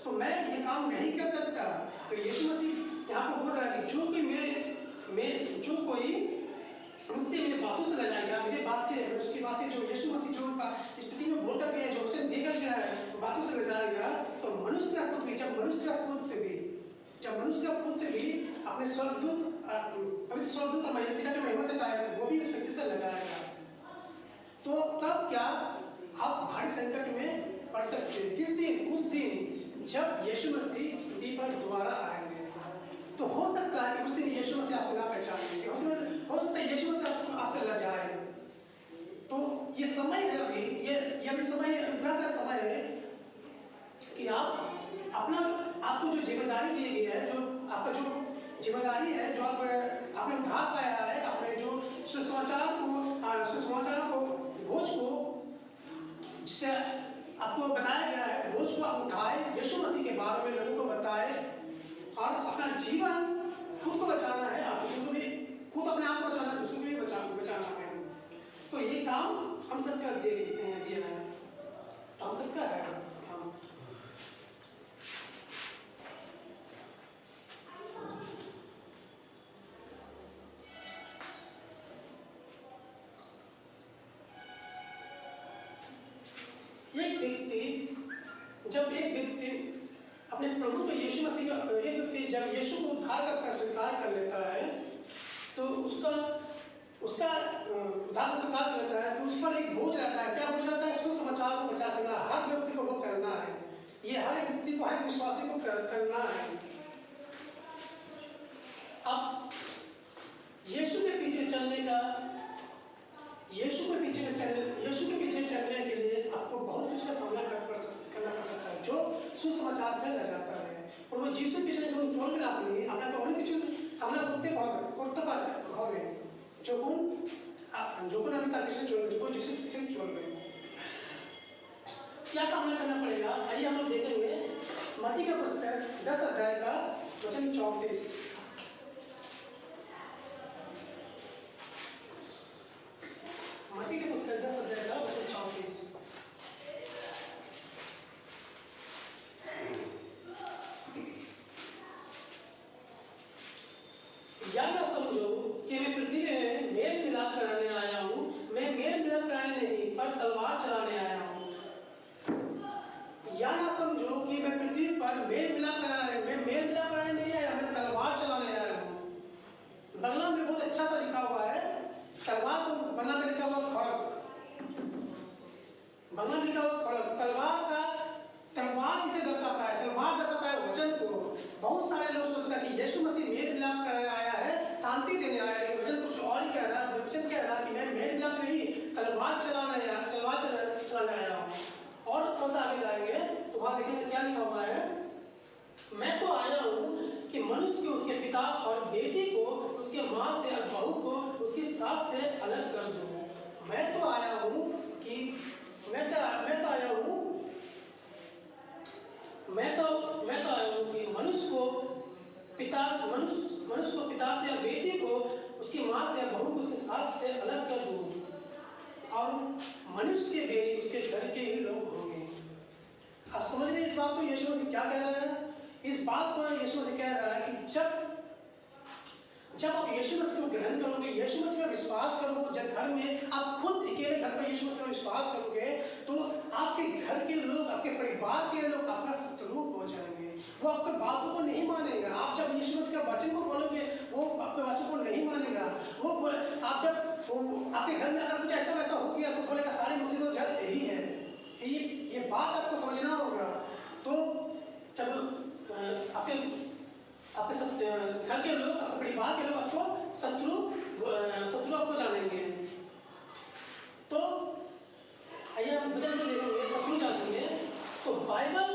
तो मैं ये काम नहीं कर सकता। तो यीशु मसीह यहाँ पर बोल रहा है कि जो कोई मुझसे मेरे बातों से लजाएगा, मेरे बातें उसकी बातें जो यीशु मसीह जो स्थिति में बोल कर गया है, जो वचन देकर गया है, बातों से लजाएगा, तो मनुष्य का पुत्र भी जब मनुष्य का पुत्र भी अपने स्वर्गदूत पवित्र स्वर्गदूत और पिता की महिमा से आएगा तो वो भी उस व्यक्ति से लजाएगा। तो तब क्या आप भारी संकट में पड़ सकते हैं। किस दिन? उस दिन जब यीशु मसीह इस पृथ्वी पर दोबारा आएंगे। तो हो सकता है कि उस दिन यीशु मसीह आपको ना पहचाने, हो सकता है यीशु मसीह आपसे लजाए। तो ये समय है, अभी ये अभी समय अनुग्रह का समय है कि आप आपको जो जिम्मेदारी दी गई है, जो आपका जो जिम्मेदारी है, जो आपने उद्धार पाया है, आपने जो सुसमाचार को बोझ को जिससे आपको बताया गया है, बोझ को आप उठाए, यीशु मसीह के बारे में लोगों को बताए और अपना जीवन खुद को बचाना है, आप दूसरों को भी, खुद अपने आप को बचाना है, दूसरों को भी बचाना है। तो ये काम हम सबका दिया है, हम सबका है काम। जब एक व्यक्ति अपने प्रभु को यीशु मसीह का एक व्यक्ति जब यीशु को उद्धार करता स्वीकार कर लेता है तो उसका उद्धार स्वीकार कर लेता है तो उस पर एक बोझ रहता है। क्या बोझ रहता है? सुसमाचार को प्रचार करना, हर व्यक्ति को वो करना है। ये हर एक व्यक्ति को, हर विश्वासी को करना है। अब यीशु के पीछे चलने के लिए आपको बहुत कुछ का सामना करना पड़ सकता है जो सुसमाचार से लग जाता है। और वो यीशु पीछे जो चलकर आपने অনেক কিছু সামনা করতে হবে যখন আমি তার পিছনে চলবে, যখন यीशु के पीछे चलবে क्या सामना करना पड़ेगा। आइए हम लोग देखेंगे मत्ती का पुस्तक 10 अध्याय का वचन 34। मत्ती के पुस्तक 10 अध्याय का वचन 34। या ना समझो कि मैं पृथ्वी में मेल मिलाप कराने आया हूँ। मैं मेल मिलाप कराने नहीं पर तलवार चलाने आया हूँ। या ना समझो कि मैं पृथ्वी पर मेल मिलाप कराने नहीं आया, मैं तलवार चलाने आया हूँ। बंगला में बहुत अच्छा सा लिखा हुआ है, तलवार को बंगला में लिखा हुआ खड़ग, बंगला लिखा हुआ खड़ग। तलवार किसे दर्शाता है? तलवार दर्शाता है वचन को। बहुत सारे लोग सोचते हैं कि यीशु मसीह मेल मिलाप कराने आया है, शांति देने आया है, लेकिन वचन कुछ और ही कह रहा है। वचन कह रहा है कि मैं मेल मिलाप नहीं, तलवार चलाने आया हूँ। और थोड़ा सा आगे जाएंगे तो वहां देखेंगे क्या लिखा हुआ है। मैं तो आया हूँ कि मनुष्य को उसके पिता और बेटी को, उसके माँ से और बहू को उसकी सास से अलग कर दूँ। मैं तो आया हूँ कि मनुष्य को पिता से और बेटी को उसकी माँ से और बहू को उसकी सास से अलग कर दूँ और मनुष्य के बेटी उसके घर के ही लोग होंगे। आप समझ रहे इस बात को यीशु मसीह क्या कह रहा है? इस बात को यीशु मसीह कह रहा है कि जब आप यीशु मसीह को ग्रहण करोगे, यीशु मसीह का विश्वास करोगे, जब घर में आप खुद अकेले घर पर यीशु मसीह का विश्वास करोगे तो आपके घर के लोग, आपके परिवार के लोग आपका शत्रु हो जाएंगे। वो आपके बातों को नहीं मानेगा। आप जब यीशु मसीह का वचन को बोलोगे वो आपके वचन को नहीं मानेगा। आप जब आपके घर में अगर कुछ ऐसा वैसा हो गया तो बोलेगा सारी मुसीबत जड़ यही है। ये बात आपको समझना होगा। तो जब आपके घर के लोग, आपके परिवार के लोग आपको शत्रु आपको जानेंगे। तो आइए हम वचन से देखेंगे शत्रु जानेंगे। तो बाइबल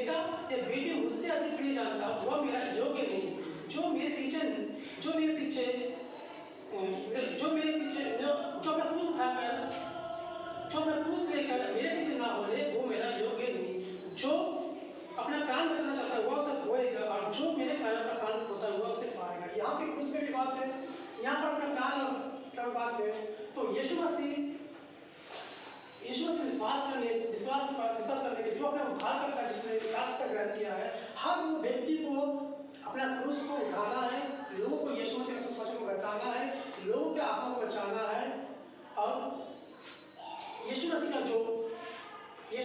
बेटा या बेटी मुझसे अधिक प्रिय जानता वह मेरा योग्य नहीं। जो मेरे पीछे जो अपना क्रूस उठाकर जो अपना क्रूस लेकर मेरे पीछे ना बोले वो मेरा योग्य नहीं। जो अपना प्राण बचाना चाहता है वह उसे खोएगा और जो मेरे कारण का प्राण खोता है वह उसे पाएगा। यहाँ पे क्रूस में भी बात है, यहाँ पर अपना प्राण का बात है। तो यीशु मसीह विश्वास करने के जो अपना उद्धार करता है, जिसने उद्धार का ग्रहण किया है, हर वो व्यक्ति को अपना क्रूस को उठाना है, लोगों को यीशु मसीह के सुसमाचार को बताना है, लोगों के आत्मा को बचाना है। और यीशु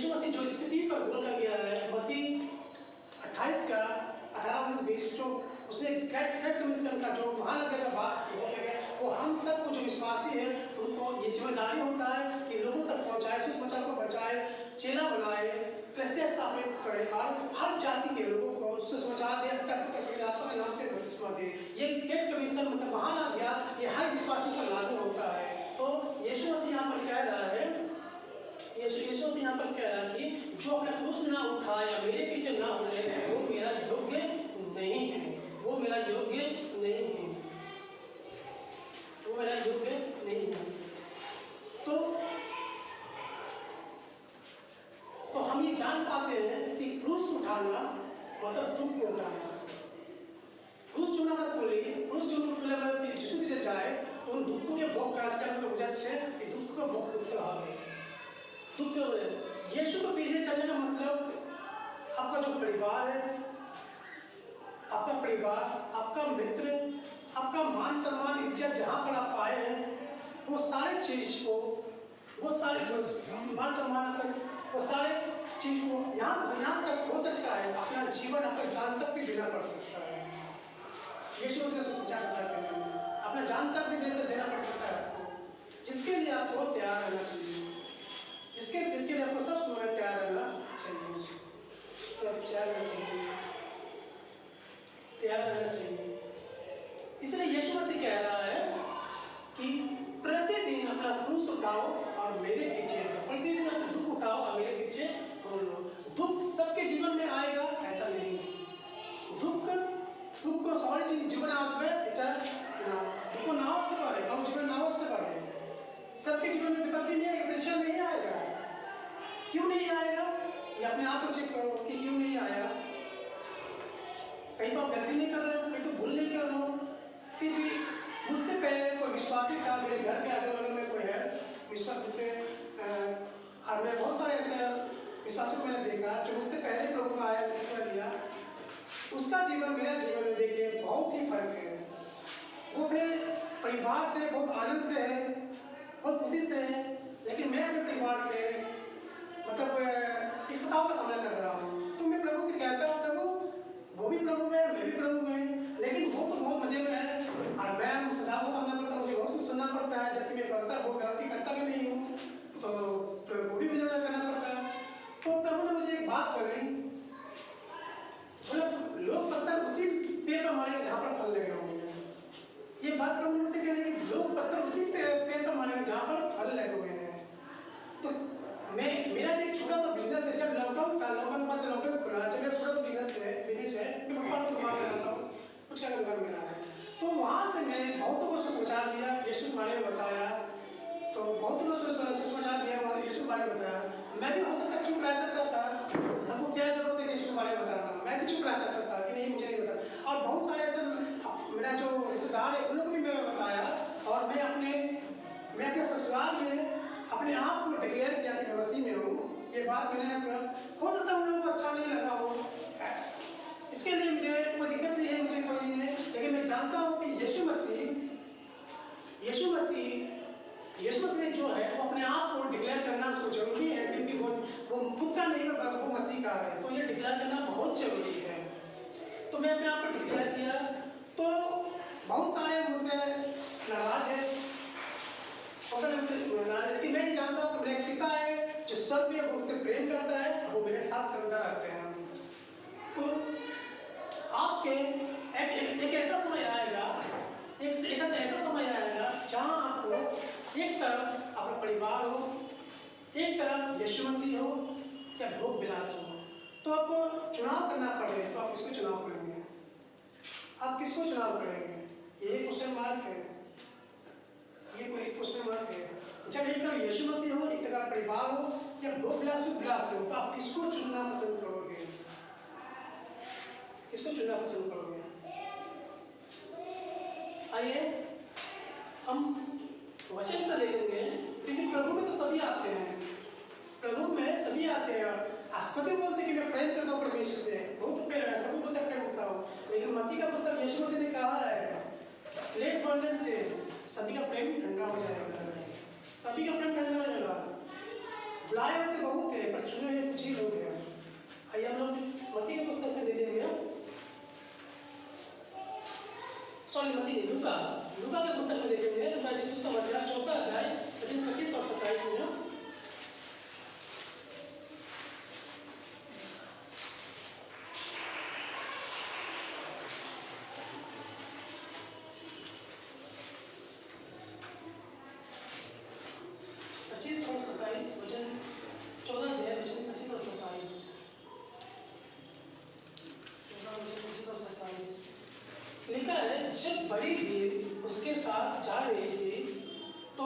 मसीह जो स्थिति पर बोल कर गया है मत्ती 28 का 18-20 जो उसने ग्रेट कमीशन का जो महानगर का बात वो हम सबको जो विश्वासी है उनको ये जिम्मेदारी होता है कि लोगों तक पहुंचाए, सुसमाचार को बचाए, चेला बनाए, कलीसिया स्थापित करे और हर जाति के लोगों को सुसमाचार दे, के नाम से बपतिस्मा दे। ये ग्रेट कमीशन मतलब महान आज्ञा ये हर विश्वासी पर लागू होता है। तो यीशु मसीह यहाँ पर कह रहा है, यीशु मसीह यहाँ पर कह रहा है कि जो अपना क्रूस ना उठाया मेरे पीछे ना बोले वो मेरा योग्य नहीं है, वो मेरा योग्य नहीं है, वो मेरा योग्य नहीं है। तो हम ये जान पाते हैं कि क्रूस उठाना मतलब दुख को उठाना। क्रूस चुना ना बोले, क्रूस चुना मतलब यीशु पीछे जाए तो उन दुखों के भोग का आजकल तो बुझाচ্ছে कि दुख को भोग करते হবে। दुख यीशु को पीछे चलने का मतलब आपका जो परिवार है, आपका परिवार, आपका मित्र, आपका मान सम्मान इज्जत जहाँ पर आप आए हैं वो सारे चीज को, वो सारे मान सम्मान तक, वो सारे चीज को यहाँ तक हो सकता है अपना जीवन अपना जान तक भी देना पड़ सकता है। यीशु से सुसमाचार करने में अपना जान तक भी देना पड़ सकता है आपको, जिसके लिए आपको तैयार रहना चाहिए, जिसके लिए आपको सब समय तैयार रहना चाहिए, तैयार रहना चाहिए। इसलिए यीशु मसीह कह रहा है कि प्रतिदिन अपना क्रूस उठाओ और मेरे पीछे, प्रतिदिन अपना दुख उठाओ और मेरे पीछे बोलो। दुख सबके जीवन में आएगा ऐसा नहीं, दुख को सवाल जीवन আসবে এটা दुख ना আসতে পারে, কারো জীবন না আসতে পারে, सबके जीवन में विपत्ति नहीं आएगी, प्रेशर नहीं आएगा। क्यों नहीं आएगा ये अपने आप को चेक करो कि क्यों नहीं आया। कहीं तो आप गलती नहीं कर रहे हो, कहीं तो भूल नहीं कर रहे हो, फिर भी मुझसे पहले कोई विश्वासी था, मेरे घर के अगल बगल में कोई है विश्वास से, और मैं बहुत सारे ऐसे विश्वासी को मैंने देखा जो मुझसे पहले प्रभु का आया विश्वास किया, उसका जीवन मेरा जीवन में देखिए बहुत ही फर्क है। वो अपने परिवार से बहुत आनंद से है, बहुत खुशी से है, लेकिन मैं अपने परिवार से मतलब एक सताव का सामना कर रहा हूँ। तो मैं प्रभु से कहता हूँ प्रभु वो भी प्रभु है, मैं भी प्रभु है, लेकिन वो तो बहुत मजे में है और मैं सताव का सामना करता हूँ, मुझे बहुत कुछ सुनना पड़ता है, जबकि मैं करता वो गलती करता भी नहीं हूँ, तो वो भी मुझे करना पड़ता है। तो प्रभु ने मुझे एक बात कही, मतलब लोग पत्थर उसी पेड़ पर मारेंगे जहाँ पर फल लगे होंगे। ये बात प्रभु ने मुझसे कही कि लोग पत्थर उसी पेड़ पर मारेंगे जहाँ पर फल लगे हुए हैं। तो मेरा एक छोटा सा बिजनेस है, जब लॉकडाउन था, लॉकडाउन बाद लॉकडाउन खुला, जब मेरा छोटा सा बिजनेस है, मैं भगवान को दुकान में रहता हूँ, कुछ क्या दुकान में रहा है। तो वहाँ से मैं बहुतों को सुसमाचार दिया, यीशु के बारे में बताया, तो बहुत लोगों को सुसमाचार दिया, वहाँ यीशु के बारे में बताया। मैं भी हो सकता चुप रह सकता था, हमको क्या जरूरत है यीशु के बारे में बताना, मैं भी चुप रह सकता था कि नहीं मुझे नहीं पता। और बहुत सारे ऐसे मेरा जो रिश्तेदार है उन लोगों को भी मैंने बताया, और मैं अपने ससुराल में अपने आप को डिक्लेयर किया कि मैं मसीह में हूँ। ये बात मैंने हो सकता है उन लोगों को अच्छा नहीं लगा हो, इसके लिए मुझे कोई दिक्कत नहीं है, मुझे कोई नहीं है, लेकिन मैं जानता हूँ कि यीशु मसीह जो है वो अपने आप को डिक्लेयर करना उसको जरूरी है, क्योंकि वो खुद का नहीं है, वो मसीह का है, तो ये डिक्लेयर करना बहुत जरूरी है। तो मैं अपने आप को डिक्लेयर किया, तो बहुत सारे मुझसे नाराज है, लेकिन मैं ये जानता हूँ कि मेरा पिता है जो स्वर्ग में, वो मुझसे प्रेम करता है, वो मेरे साथ सर्वदा रहते हैं। तो आपके एक ऐसा समय आएगा, एक ऐसा समय आएगा जहाँ आपको एक तरफ आपका परिवार हो, एक तरफ यीशु मसीह हो या भोग विलास हो, तो आपको चुनाव करना पड़े तो आप किसको चुनाव करेंगे? आप किसको चुनाव करेंगे? ये क्वेश्चन मार्क है, ये कोई क्वेश्चन मार्क है। जब एक तरफ यीशु मसीह हो, एक तरफ परिवार हो, या दो गिलास हो, तो आप किसको चुनना पसंद करोगे? किसको चुनना पसंद करोगे? आइए हम वचन से देखेंगे, क्योंकि प्रभु में तो सभी आते हैं, प्रभु में सभी आते हैं। आज सभी बोलते कि मैं प्रेम करता हूँ परमेश्वर से, बहुत प्रेम है, सभी बोलते प्रेम करता हूँ, लेकिन मत्ती का पुस्तक यीशु मसीह ने कहा है क्लेश बढ़ने से सभी का प्रेम ठंडा हो जाएगा, सभी का प्रेम ठंडा हो जाएगा। बुलाए होते बहुत है पर चुने हुए कुछ ही लोग हैं। आइए हम लोग मत्ती के पुस्तक से दे देंगे, सॉरी मत्ती नहीं, लूका के पुस्तक में देखेंगे। लूका यीशु समाचार 4 अध्याय 25 और 27 में। लिखा है, जब बड़ी भीड़ उसके साथ जा रही थी तो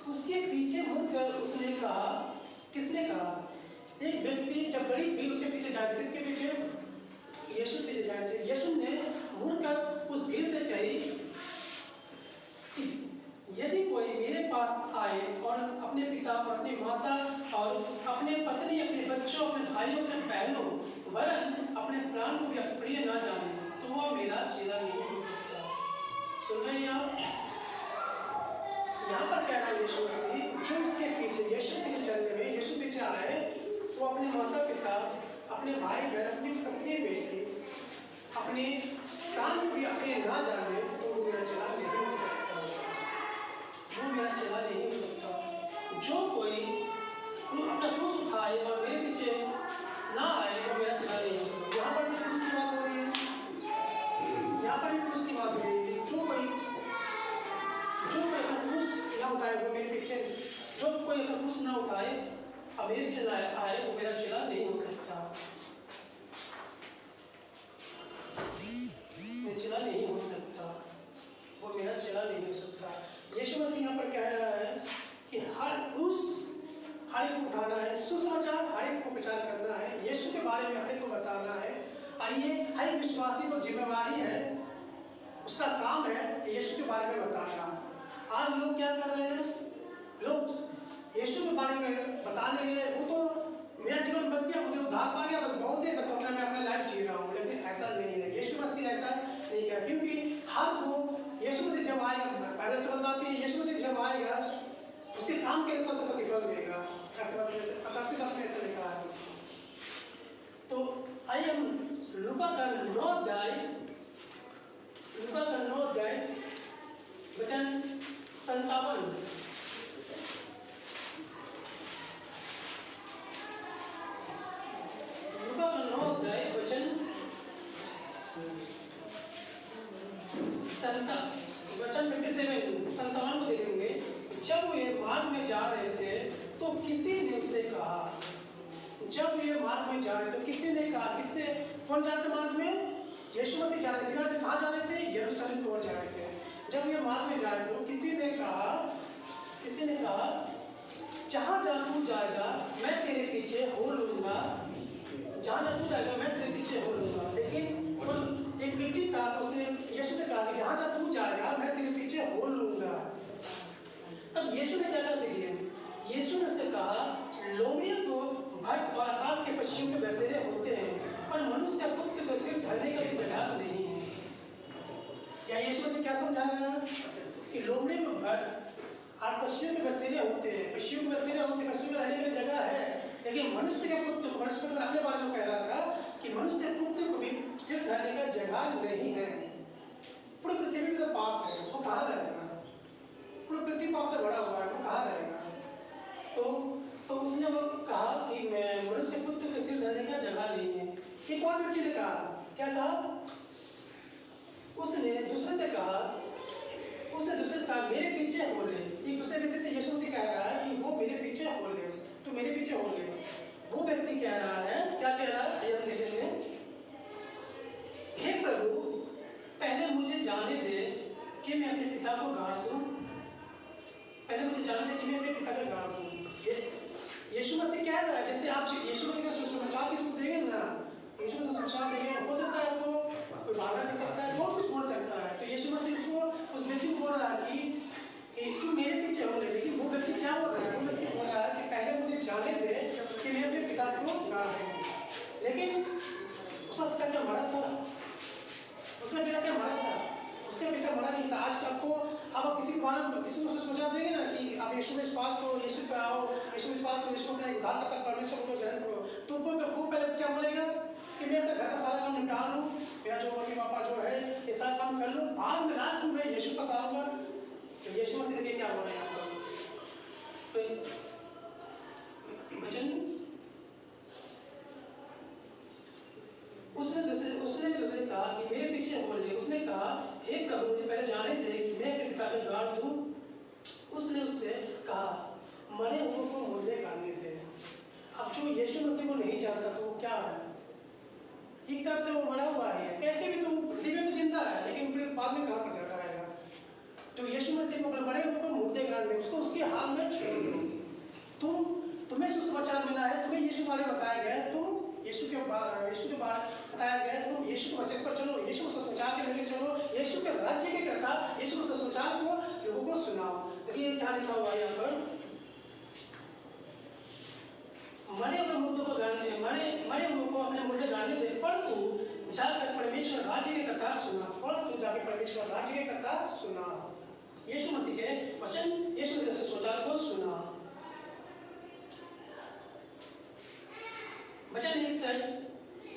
उसके पीछे मुड़कर उसने कहा, किसने कहा? एक व्यक्ति, जब बड़ी भीड़ उसके पीछे जा रही थी, किसके पीछे? यीशु पीछे जा रहे थे। यीशु ने मुड़कर उस भीड़ से कही, यदि कोई मेरे पास आए और अपने पिता और अपनी माता और अपने पत्नी, अपने बच्चों, अपने भाइयों, अपने बहनों, वरन अपने प्राण को भी प्रिय ना जाने, तो वह मेरा चेला नहीं हो सकता। सुन रहे हैं आप? यहाँ पर कह रहा है यीशु मसीह, जो उसके पीछे, यीशु पीछे चलने में, यीशु पीछे आए, वो अपने माता पिता, अपने भाई बहन, अपनी पत्नी बेटी, अपने प्राण को भी अपने ना जाने, तो वो मेरा चेला नहीं हो सकता, वो मेरा चेला नहीं हो सकता। जो कोई अपना क्रूस उठाए और मेरे पीछे ना आए, वो मेरा चेला नहीं हो सकता। यहाँ पर भी क्रूस की बात हो रही है, यहाँ पर भी क्रूस की बात हो रही है। जो कोई अपना क्रूस ना उठाए, वो मेरे पीछे, जो कोई अपना क्रूस ना उठाए अब मेरे पीछे आए, वो मेरा चेला नहीं हो सकता, मेरा चेला नहीं हो सकता, वो मेरा चेला नहीं हो सकता। यीशु मसीह यहाँ पर कह रहा है कि हर क्रूस हर एक को उठाना है, सुसमाचार हर एक को प्रचार करना है, यीशु के बारे में हर एक को बताना है। आइए, हर एक विश्वासी को जिम्मेवारी है, उसका काम है कि यीशु के बारे में बताना। आज लोग क्या कर रहे हैं? लोग यीशु के बारे में बताने में, वो तो मेरा जीवन बच गया, मुझे उद्धार पा गया, बस बहुत है, बस मैं अपना लाइफ जी रहा हूँ। लेकिन ऐसा नहीं है, यीशु मसीह ऐसा नहीं किया, क्योंकि हर वो यीशु मसीह जब आएगा, पहले से बताती है, यीशु मसीह जब आएगा उसके काम के अनुसार उसको प्रतिफल देगा। आकाशीय बात में ऐसा लिखा है। तो आइए हम लूका का 9 अध्याय वचन 57, लूका का 9 अध्याय वचन 57 को देखेंगे। जब वे मार्ग में जा रहे थे तो किसी ने उससे कहा, जब वे मार्ग में जा रहे तो किसी ने कहा, किससे? कौन जा रहे थे मार्ग में? यीशु मसीह जा रहे थे। कहाँ जा रहे थे? यरूशलेम की ओर जा रहे थे। जब वे मार्ग में जा रहे थे किसी ने कहा, जहाँ जहाँ तू जाएगा मैं तेरे पीछे हो लूंगा, जहाँ जहाँ तू जाएगा मैं तेरे पीछे हो लूंगा। लेकिन एक व्यक्ति था, उसने यीशु से कहा कि जहाँ जहाँ तू जाएगा मैं तेरे पीछे हो लूंगा। तब यीशु ने क्या कर दिया? यीशु ने उससे कहा, लोमड़ियों तो भट और आकाश के पक्षियों के बसेरे होते हैं, पर मनुष्य का पुत्र को सिर धरने का भी जगह नहीं है। क्या यीशु से क्या समझा रहा है? कि लोमड़ियों को भट और पक्षियों के बसेरे होते हैं, पक्षियों के बसेरे होते हैं, पक्षियों में रहने की जगह है, लेकिन मनुष्य के पुत्र को, मनुष्य पुत्र अपने बारे में कह रहा था कि मनुष्य के पुत्र को भी सिर धरने का जगह नहीं है। पूरी पृथ्वी में तो पाप है, वो कहाँ रहेगा? पूरी पृथ्वी पाप से बड़ा हुआ है, वो कहाँ रहेगा? तो उसने वो कहा कि मैं मनुष्य के पुत्र के सिर धरने का जगह नहीं है। एक और व्यक्ति ने कहा, क्या कहा? उसने दूसरे से कहा, मेरे पीछे हो ले। एक दूसरे व्यक्ति से यीशु से कह रहा है कि वो मेरे पीछे हो ले, तो मेरे पीछे हो ले। वो व्यक्ति कह रहा है, क्या कह रहा है, हम देखेंगे। हे प्रभु, पहले मुझे जाने दे कि मैं अपने पिता को गाड़ दूं। पहले मुझे जाने दे कि मैं अपने पिता को गाड़ दूं। यीशु मसीह कह रहा है, जैसे आप यीशु मसीह का सुसमाचार किसको देंगे ना, यीशु मसीह सुसमाचार देंगे, हो सकता है तो कोई वादा कर सकता है, बहुत कुछ बोल सकता है। तो यीशु मसीह उसको उस व्यक्ति को बोल रहा है कि तू मेरे पीछे हो। लेकिन वो व्यक्ति क्या बोल रहा है, वो व्यक्ति बोल रहा है कि पहले मुझे जाने दे कि मैं अपने पिता को गाड़ दूं। लेकिन उसका पिता क्या मरा था? उसका पिता क्या मरा था? उसका पिता मरा नहीं था। आज आपको आप किसी को सुसमाचार देंगे ना कि आप यीशु में विश्वास करो, यीशु पे आओ, यीशु में विश्वास करो, यीशु अपना उद्धारकर्ता परमेश्वर को ग्रहण करो, तो वो पहले क्या बोलेगा कि मैं अपने घर का सारा काम निपटा लूँ, मेरा जो मम्मी पापा जो है ये सारा काम कर लूँ, बाद में लास्ट में मैं यीशु पास आऊँगा। तो यीशु मसीह देखिए क्या बोल रहे हैं आपको। तो वचन उसने दूसरे कहा कि मेरे पीछे हो ले। उसने कहा, हे प्रभु, मुझे पहले जाने दे कि मैं अपने पिता को गाड़ दूं। उसने उससे कहा, मरे हुए को मुर्दे गाड़ने दे। अब जो यीशु मसीह को नहीं जानता तो वो क्या है, एक तरफ से वो मरा हुआ है, कैसे भी तो दिव्य में जिंदा है, लेकिन फिर बाद में कहाँ पर जाता रहेगा। तो यीशु मसीह को मरे हुए को मुर्दे गाड़ने, उसको उसके हाल में छोड़ दो। तुम्हें सुसमाचार मिला है, तुम्हें यीशु बारे बताया गया है, तुम यीशु के बारे बताया गया है, तुम यीशु के वचन पर चलो, यीशु को सुसमाचार के लेके चलो, यीशु के राज्य के करता, यीशु को सुसमाचार को लोगों को सुनाओ। देखिए क्या लिखा हुआ है यहाँ पर, मरे हुए मुर्दों को गाड़ने, मरे हुए को अपने मुर्दे गाड़ने दे, पर तू जाकर परमेश्वर राज्य के कथा सुना, पर तू जाकर परमेश्वर राज्य के कथा सुना। यीशु मसीह के वचन, यीशु के सुसमाचार को सुना। वचन एक साइड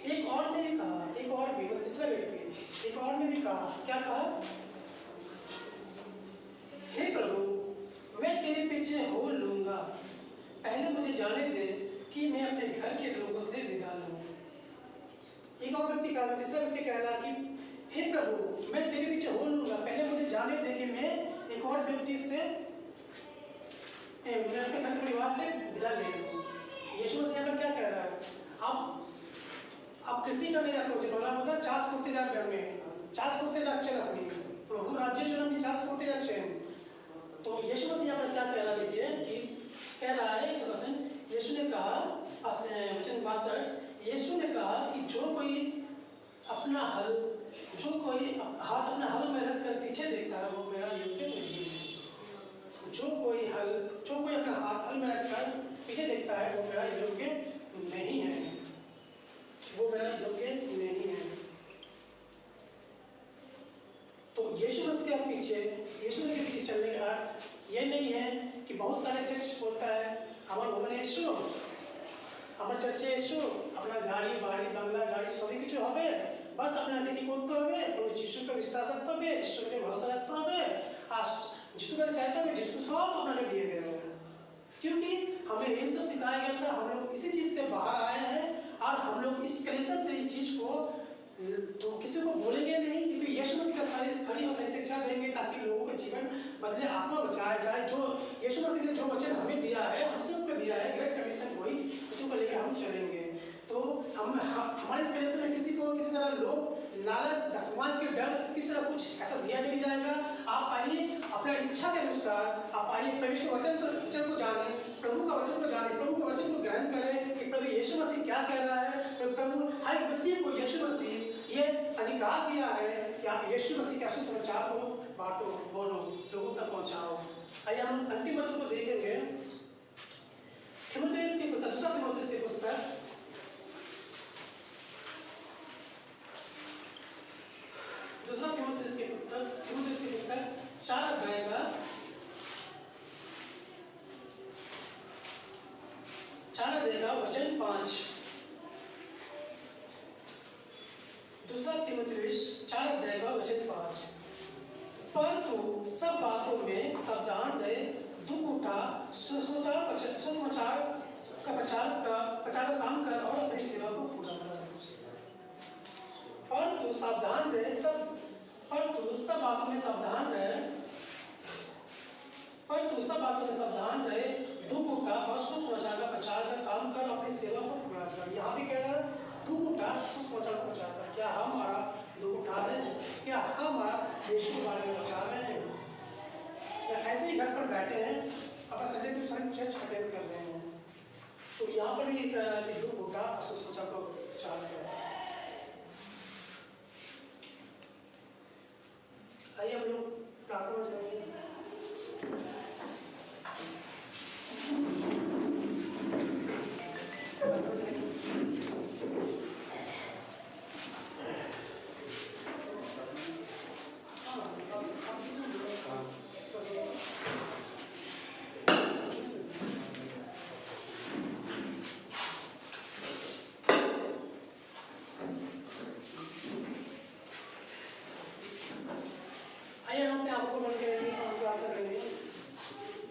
एक और ने भी कहा, एक और भी तीसरा व्यक्ति एक और ने भी कहा, क्या कहा, हे प्रभु, मैं तेरे पीछे हो लूंगा, पहले मुझे जाने दे कि मैं अपने घर के लोगों से विदा लूं। एक और व्यक्ति कहा, तीसरा व्यक्ति कह रहा कि हे प्रभु, मैं तेरे पीछे हो लूंगा, पहले मुझे जाने दे कि मैं एक और व्यक्ति से मैं अपने घर परिवार से विदा ले लूं। यीशु मसीह पर क्या कह रहा है, आप कृषि करने जाते हो, चिल्ला होता है चाष करते जा घर में, चाष करते जाच्छे अपनी प्रभु राज्य जो हम चाष करते जाच्छे। तो यीशु मसीह पर क्या कह रहा है कि कह रहा है इस वचन, यीशु ने कहा वचन 62, यीशु ने कहा कि जो कोई अपना हाथ अपना हल में रख कर पीछे देखता है वो मेरा योग्य नहीं है। जो कोई अपना हाथ हल में रख कर पीछे देखता है वो मेरा योग्य नहीं है, वो मेरा योग्य नहीं है। तो यीशु मसीह के पीछे चलने का अर्थ ये नहीं है कि बहुत सारे चर्च बोलता है हमारे भवन यीशु, हमारे चर्च यीशु, अपना गाड़ी बाड़ी बंगला गाड़ी सभी কিছু হবে, बस अपना নীতি করতে হবে, প্রভু যিশুকে বিশ্বাস রাখতে হবে, ঈশ্বরকে ভরসা রাখতে হবে, আর যিশুকে চাইতে হবে, যিশু सब আপনাকে দিয়ে देगा। क्योंकि हमें ये सब सिखाया गया था, हम लोग इसी चीज से बाहर आए हैं और हम लोग इस कलीसिया से इस चीज को तो किसी को बोलेंगे नहीं, क्योंकि यीशु मसीह का खड़ी और सही शिक्षा देंगे ताकि लोगों का जीवन बदले, आत्मा बचाया जाए। जो यीशु मसीह ने जो वचन हमें दिया है, हम सबको दिया है, ग्रेट कमीशन वही उसको लेकर हम चलेंगे। तो हमारे इस कलीसिया में किसी तरह लोग लालच दसवांश के डर किसी तरह कुछ ऐसा दिया नहीं जाएगा। आप आइए अपना इच्छा के अनुसार, आप आइए परमेश्वर वचन को जाने, प्रभु का वचन को जाने, प्रभु के वचन को ग्रहण करें कि प्रभु यीशु मसीह क्या कह रहा है। प्रभु हर व्यक्ति को यीशु मसीह ये अधिकार दिया है कि आप यीशु मसीह के सुसमाचार को बांटो, बोलो, लोगों तक पहुंचाओ। आइए हम अंतिम वचन को देखेंगे, तीमुथियुस की पुस्तक, दूसरा तीमुथियुस की पुस्तक, तीमुथियुस की पुस्तक 4 अध्याय का 4 अध्याय का वचन 5। दूसरा तीमुथियुस 4 अध्याय का वचन 5, परंतु सब बातों में सावधान रहे, दुख उठा, सुसमाचार का प्रचार काम कर और अपनी सेवा को पूरा कर। परंतु सब बातों में सावधान रहे, तू उठा और सुसमाचार का प्रचार का काम कर, अपनी सेवा को पूरा कर। यहाँ भी कह रहा है तू उठा सुसमाचार का प्रचार कर। क्या हम हमारा दुख उठा रहे हैं? क्या हम हमारा यीशु के बारे में बता रहे हैं? या ऐसे ही घर पर बैठे हैं अपना Sunday to Sunday church attend कर रहे हैं? तो यहाँ पर भी दुख उठा और सुसमाचार का प्रचार कर। आइए हम लोग प्रार्थना में जाएंगे। आइए हम अपने आप को मन करेंगे और प्रार्थना करेंगे।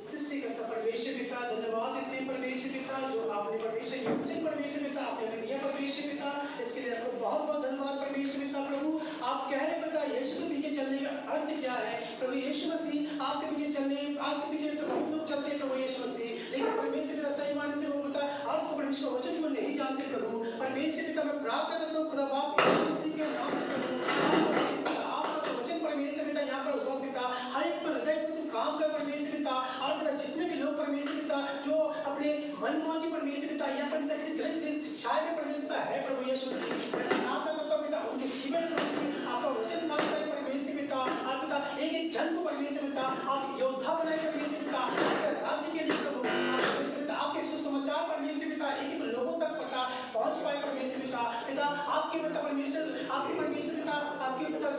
सृष्टिकर्ता परमेश्वर पिता, धन्यवाद देते हैं परमेश्वर पिता जो आपने परमेश्वर ये वचन परमेश्वर पिता आपने दिया परमेश्वर पिता, इसके लिए आपको बहुत बहुत धन्यवाद परमेश्वर पिता। प्रभु आप कह रहे पिता यीशु के पीछे चलने का अर्थ क्या है? प्रभु यीशु मसीह आपके पीछे चलने, आपके पीछे तो बहुत लोग चलते हैं प्रभु यीशु मसीह, लेकिन परमेश्वर पिता सही मायने से वो पिता आपको परमेश्वर वचन को नहीं जानते प्रभु। परमेश्वर पिता मैं प्रार्थना करता हूँ खुदा बाप यीशु मसीह के नाम से प्रभु आपका वचन परमेश्वर पिता यहाँ पर हुआ पिता, हर एक पर हृदय पर तुम काम कर परमेश्वर पिता। और पिता जितने भी लोग परमेश्वर पिता जो अपने मन मौजी परमेश्वर पिता यहाँ पर किसी गलत शिक्षाएं में परमेश्वर पिता है प्रभु यीशु मसीह, मैं प्रार्थना करता हूँ पिता उनके जीवन में आपका वचन मान करें परमेश्वर पिता। आप पिता एक एक जन को परमेश्वर पिता आप योद्धा बनाए परमेश्वर पिता, आपके राज्य के लिए प्रभु परमेश्वर पिता आपके सुसमाचार परमेश्वर पिता एक एक लोगों तक पता पहुंच पाए परमेश्वर पिता। पिता आपके पिता परमेश्वर आपके परमेश्वर पिता आपके पिता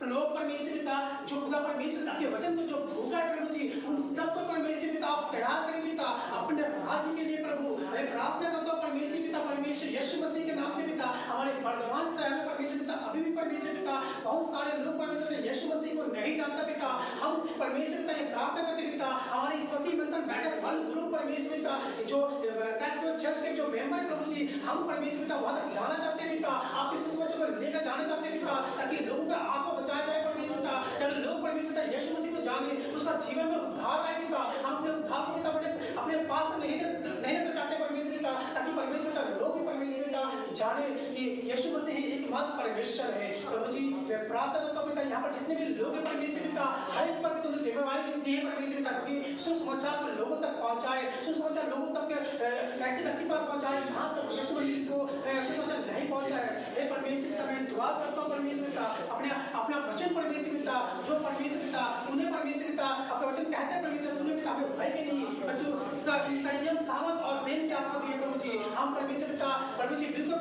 लोग परमेश्वर पिता जो खुदा परमेश्वर आपके वचन को जो भूखा है प्रभु जी उन सबको परमेश्वर पिता आप तैयार करें पिता अपने राज्य के लिए प्रभु। मैं प्रार्थना करता हूँ परमेश्वर पिता परमेश्वर यीशु मसीह के नाम से पिता हमारे वर्तमान शहर में परमेश्वर पिता अभी भी परमेश्वर पिता बहुत सारे लोग परमेश्वर यीशु मसीह को नहीं जानता पिता। हम परमेश्वर पिता ये प्रार्थना करते पिता हमारे इस मसीह बंधन बैठक वाले ग्रुप परमेश्वर पिता जो चर्च के जो मेंबर है प्रभु जी हम परमेश्वर पिता वहां तक जाना चाहते हैं पिता, आपके सुसमाचार को लेकर जाना चाहते हैं पिता ताकि लोगों का आत्मा बचाया जाए परमेश्वर पिता, ताकि लोग परमेश्वर पिता यीशु मसीह को जाने उसका जीवन में उद्धार आए पिता। हम अपने उद्धार को पिता अपने पास तक नहीं रखना चाहते परमेश्वर पिता ताकि परमेश्वर पिता लोग भी परमेश्वर पिता जाने कि यीशु मसीह ही एकमात्र परमेश्वर है प्रभु जी। मैं प्रार्थना करता हूँ पिता यहाँ पर जितने भी लोग हैं परमेश्वर पिता हर एक पर तुमने जिम्मेवारी दी है परमेश्वर पिता कि सुसमाचार को लोगों तक पहुंचाए, सुसमाचार लोगों तक ऐसे व्यक्ति पर पहुंचाए जहाँ तक यीशु मसीह को सुसमाचार नहीं पहुंचाए। हे परमेश्वर पिता मैं दुआ करता हूँ परमेश्वर पिता अपना वचन परमेश्वर पिता जो परमेश्वर पिता उन्हें परमेश्वर पिता अपना वचन कहते हैं परमेश्वर तूने पिता हमें भय के नहीं परंतु संयम सावध और प्रेम की आत्मा दी है प्रभु जी। हम परमेश्वर पिता प्रभु जी बिल्कुल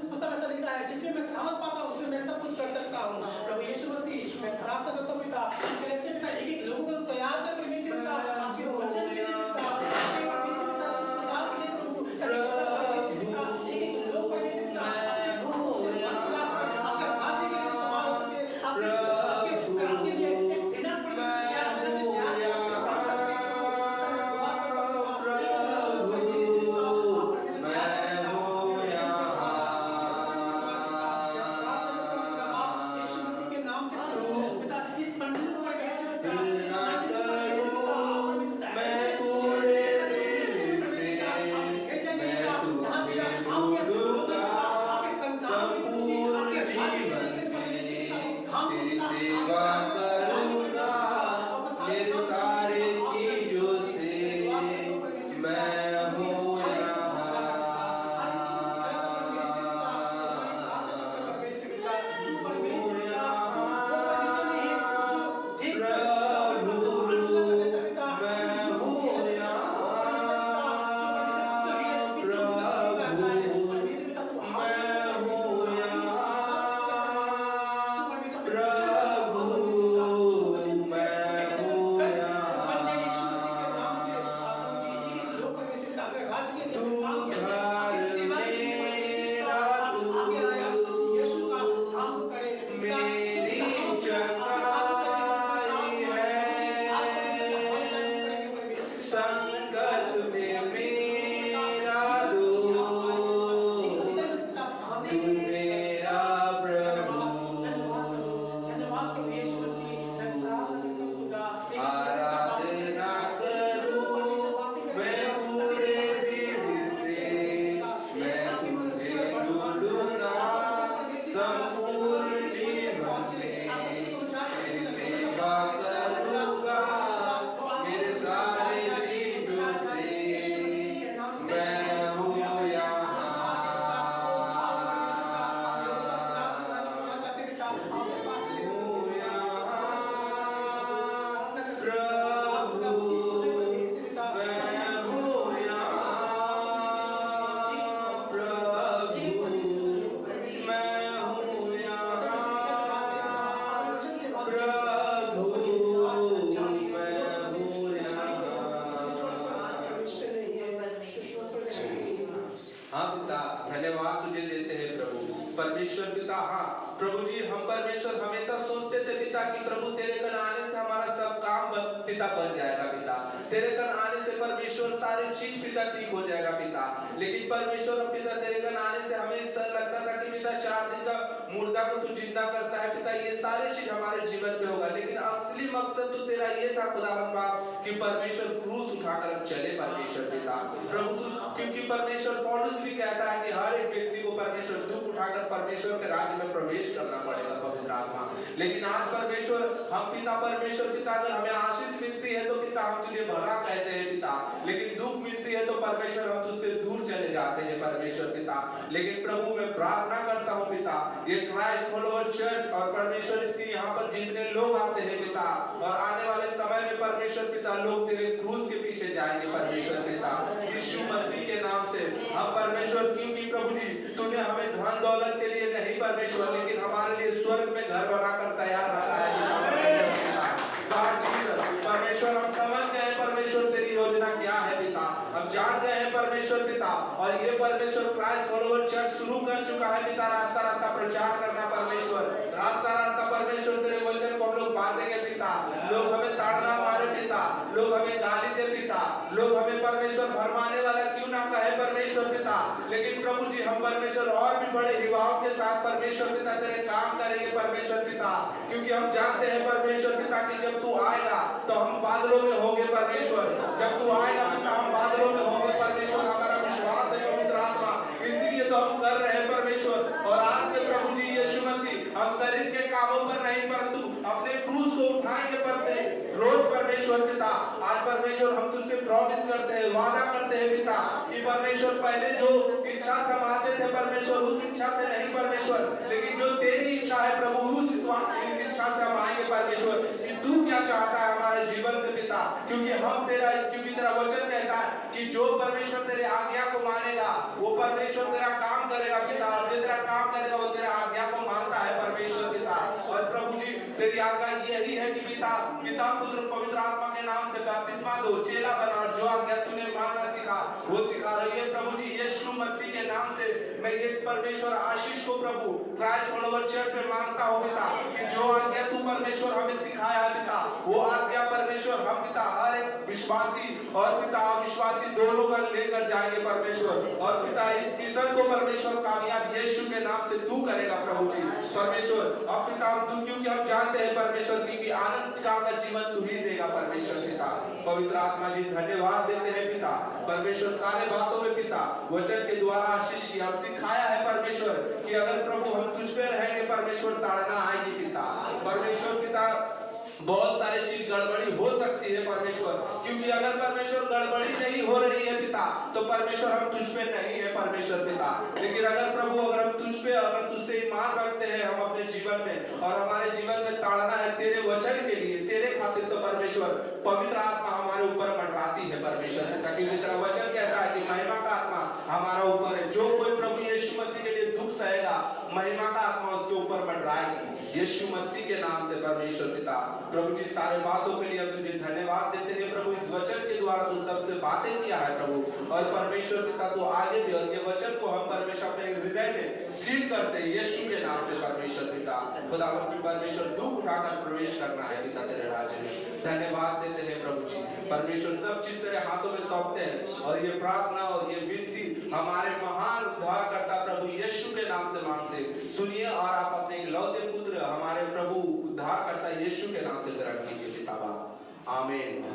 पुस्तक ऐसा लिखा है जिसमें मैं सावध पाता हूँ उसमें मैं सब कुछ कर सकता हूँ प्रभु यीशु मसीह। मैं प्रार्थना करता हूँ पिता इस वजह से पिता एक एक लोगों को तैयार कर परमेश्वर पिता आपके वचन के लिए पिता परमेश्वर पिता सुसमाचार के लिए प्रभु परमेश्वर पिता एक एक लोग परमेश्वर पिता अपने मुंह से आपके राज्य के लिए इस्तेमाल हो सके आपके लिए एक सेना प्रभु जी हम परमेश्वर हमेशा सोचते थे पिता कि प्रभु तेरे कर आने से हमारा सब काम पिता बन जाएगा पिता, तेरे कर आने से परमेश्वर सारी चीज पिता ठीक हो जाएगा पिता। लेकिन परमेश्वर पिता तेरे कर आने से हमें ऐसा लगता था कि पिता 4 दिन का मुर्दा को तू जिंदा करता है पिता, ये सारी चीज हमारे जीवन में होगा। लेकिन असली मकसद तो तेरा ये था खुदावंद पाक कि परमेश्वर क्रूस उठाकर चले परमेश्वर पिता प्रभु, क्योंकि परमेश्वर पौलुस भी कहता है कि हर एक व्यक्ति को परमेश्वर दुख उठाकर परमेश्वर के राज्य में प्रवेश करना पड़ेगा पवित्र आत्मा। लेकिन आज परमेश्वर हम पिता परमेश्वर पिता अगर हमें आशीष मिलती है तो पिता हम तुझे भला कहते हैं पिता, लेकिन दुख मिलती है तो परमेश्वर हम तुझसे दूर चले जाते हैं परमेश्वर पिता। लेकिन प्रभु मैं प्रार्थना करता हूँ पिता ये क्राइस्ट फॉलोअर चर्च और परमेश्वर इसके यहाँ पर जितने लोग आते हैं पिता, और आने वाले समय में परमेश्वर पिता लोग तेरे क्रूस के पीछे जाएंगे परमेश्वर पिता यीशु मसीह के नाम से हम परमेश्वर, क्योंकि प्रभु जी तूने हमें धन दौलत के लिए नहीं परमेश्वर, लेकिन हमारे लिए स्वर्ग में घर बनाकर तैयार रखा है परमेश्वर। हम समझ गए परमेश्वर तेरी योजना क्या है पिता, हम जान गए हैं परमेश्वर पिता, और ये परमेश्वर क्राइस्ट फॉलोअर चर्च शुरू कर चुका है पिता रास्ता रास्ता प्रचार करना परमेश्वर, रास्ता रास्ता परमेश्वर तेरे वचन को हम लोग बांटेंगे पिता। लोग हमें ताड़ना मारे पिता, लोग हमें गाली दे पिता, लोग हमें परमेश्वर भरमाने वाला क्यों ना कहे परमेश्वर पिता, लेकिन प्रभु जी हम परमेश्वर और भी बड़े युवाओं के साथ परमेश्वर पिता तेरे काम करेंगे परमेश्वर पिता, क्योंकि हम जानते हैं परमेश्वर पिता कि जब तू आएगा तो हम बादलों में होंगे परमेश्वर, जब तू आएगा पिता हम बादलों में होंगे परमेश्वर, हमारा विश्वास है पवित्र आत्मा, इसलिए तो हम कर रहे हैं परमेश्वर। और आज से प्रभु जी यीशु मसीह हम शरीर के कामों पर नहीं परंतु अपने क्रूस को उठाएंगे रोज परमेश्वर पिता। आज परमेश्वर हम तुझसे प्रॉमिस करते हैं, वादा करते हैं पिता कि परमेश्वर पहले जो इच्छा से हम आते थे परमेश्वर उस इच्छा से नहीं परमेश्वर, लेकिन जो तेरी इच्छा है प्रभु उस इच्छा से हम आएंगे परमेश्वर कि तू क्या चाहता है हमारे जीवन से पिता, क्योंकि तेरा वचन कहता है कि जो परमेश्वर तेरे आज्ञा को मानेगा वो परमेश्वर तेरा काम करेगा पिता, और जो तेरा काम करेगा वो तेरा आज्ञा को मानता है परमेश्वर पिता। और प्रभु जी तेरी आज्ञा यही है कि पिता पुत्र पवित्र आत्मा के नाम से बपतिस्मा दो, चेला बना, और जो आज्ञा तूने मानना सिखा वो सिखा रही है प्रभु जी यीशु मसीह के नाम से। मैं इस परमेश्वर आशीष को प्रभु क्राइस्ट फॉलोअर चर्च में मांगता हूँ पिता कि जो आज्ञा तू परमेश्वर हमें सिखाया है पिता वो आज्ञा परमेश्वर हम पिता हर एक विश्वासी और पिता अविश्वासी दोनों पर लेकर जाएंगे परमेश्वर, और पिता इस मिशन को परमेश्वर कामयाब यीशु के नाम से तू करेगा प्रभु जी परमेश्वर। अब पिता हम क्योंकि हम जानते हैं परमेश्वर की आनंद का जीवन तू ही देगा परमेश्वर पिता। पवित्र आत्मा जी धन्यवाद देते हैं पिता परमेश्वर सारे बातों में पिता वचन के द्वारा आशीष किया सिखाया है परमेश्वर कि अगर प्रभु हम तुझ पे रहेंगे परमेश्वर ताड़ना आएगी पिता परमेश्वर पिता। बहुत सारी चीज गड़बड़ी हो सकती है परमेश्वर, क्योंकि अगर परमेश्वर गड़बड़ी नहीं हो रही है पिता तो परमेश्वर हम तुझ पे नहीं है परमेश्वर पिता, लेकिन अगर प्रभु अगर हम तुझ पे अगर तुझसे ईमान रखते हैं हम अपने जीवन में और हमारे जीवन में ताड़ना है तेरे वचन के लिए तेरे खातिर तो परमेश्वर पवित्र आत्मा हमारे ऊपर मंडराती है परमेश्वर पिता, क्योंकि तेरा वचन कहता है कि महिमा का आत्मा हमारा ऊपर है। जो कोई प्रभु यीशु मसीह के लिए दुख सहेगा महिमा का आत्मा उसके ऊपर मंडराएगी यीशु मसीह के नाम से परमेश्वर पिता। प्रभु जी सारे बातों के लिए हम तुझे धन्यवाद देते हैं प्रभु, इस वचन के द्वारा तू सबसे बातें किया है प्रभु, और परमेश्वर पिता तू आगे भी और ये वचन को हम परमेश्वर अपने हृदय में सील करते हैं यीशु के नाम से परमेश्वर पिता। खुदावंद की परमेश्वर दुख उठाकर प्रवेश करना है पिता तेरे राज्य में। धन्यवाद देते हैं प्रभु जी परमेश्वर, सब चीज तेरे हाथों में सौंपते हैं और ये प्रार्थना और ये विनती हमारे महान उद्धारकर्ता प्रभु यीशु के नाम से मांगते सुनिए, और आप अपने इकलौते पुत्र हमारे प्रभु उद्धारकर्ता यीशु के नाम से ग्रहण कीजिए पिता। आमीन।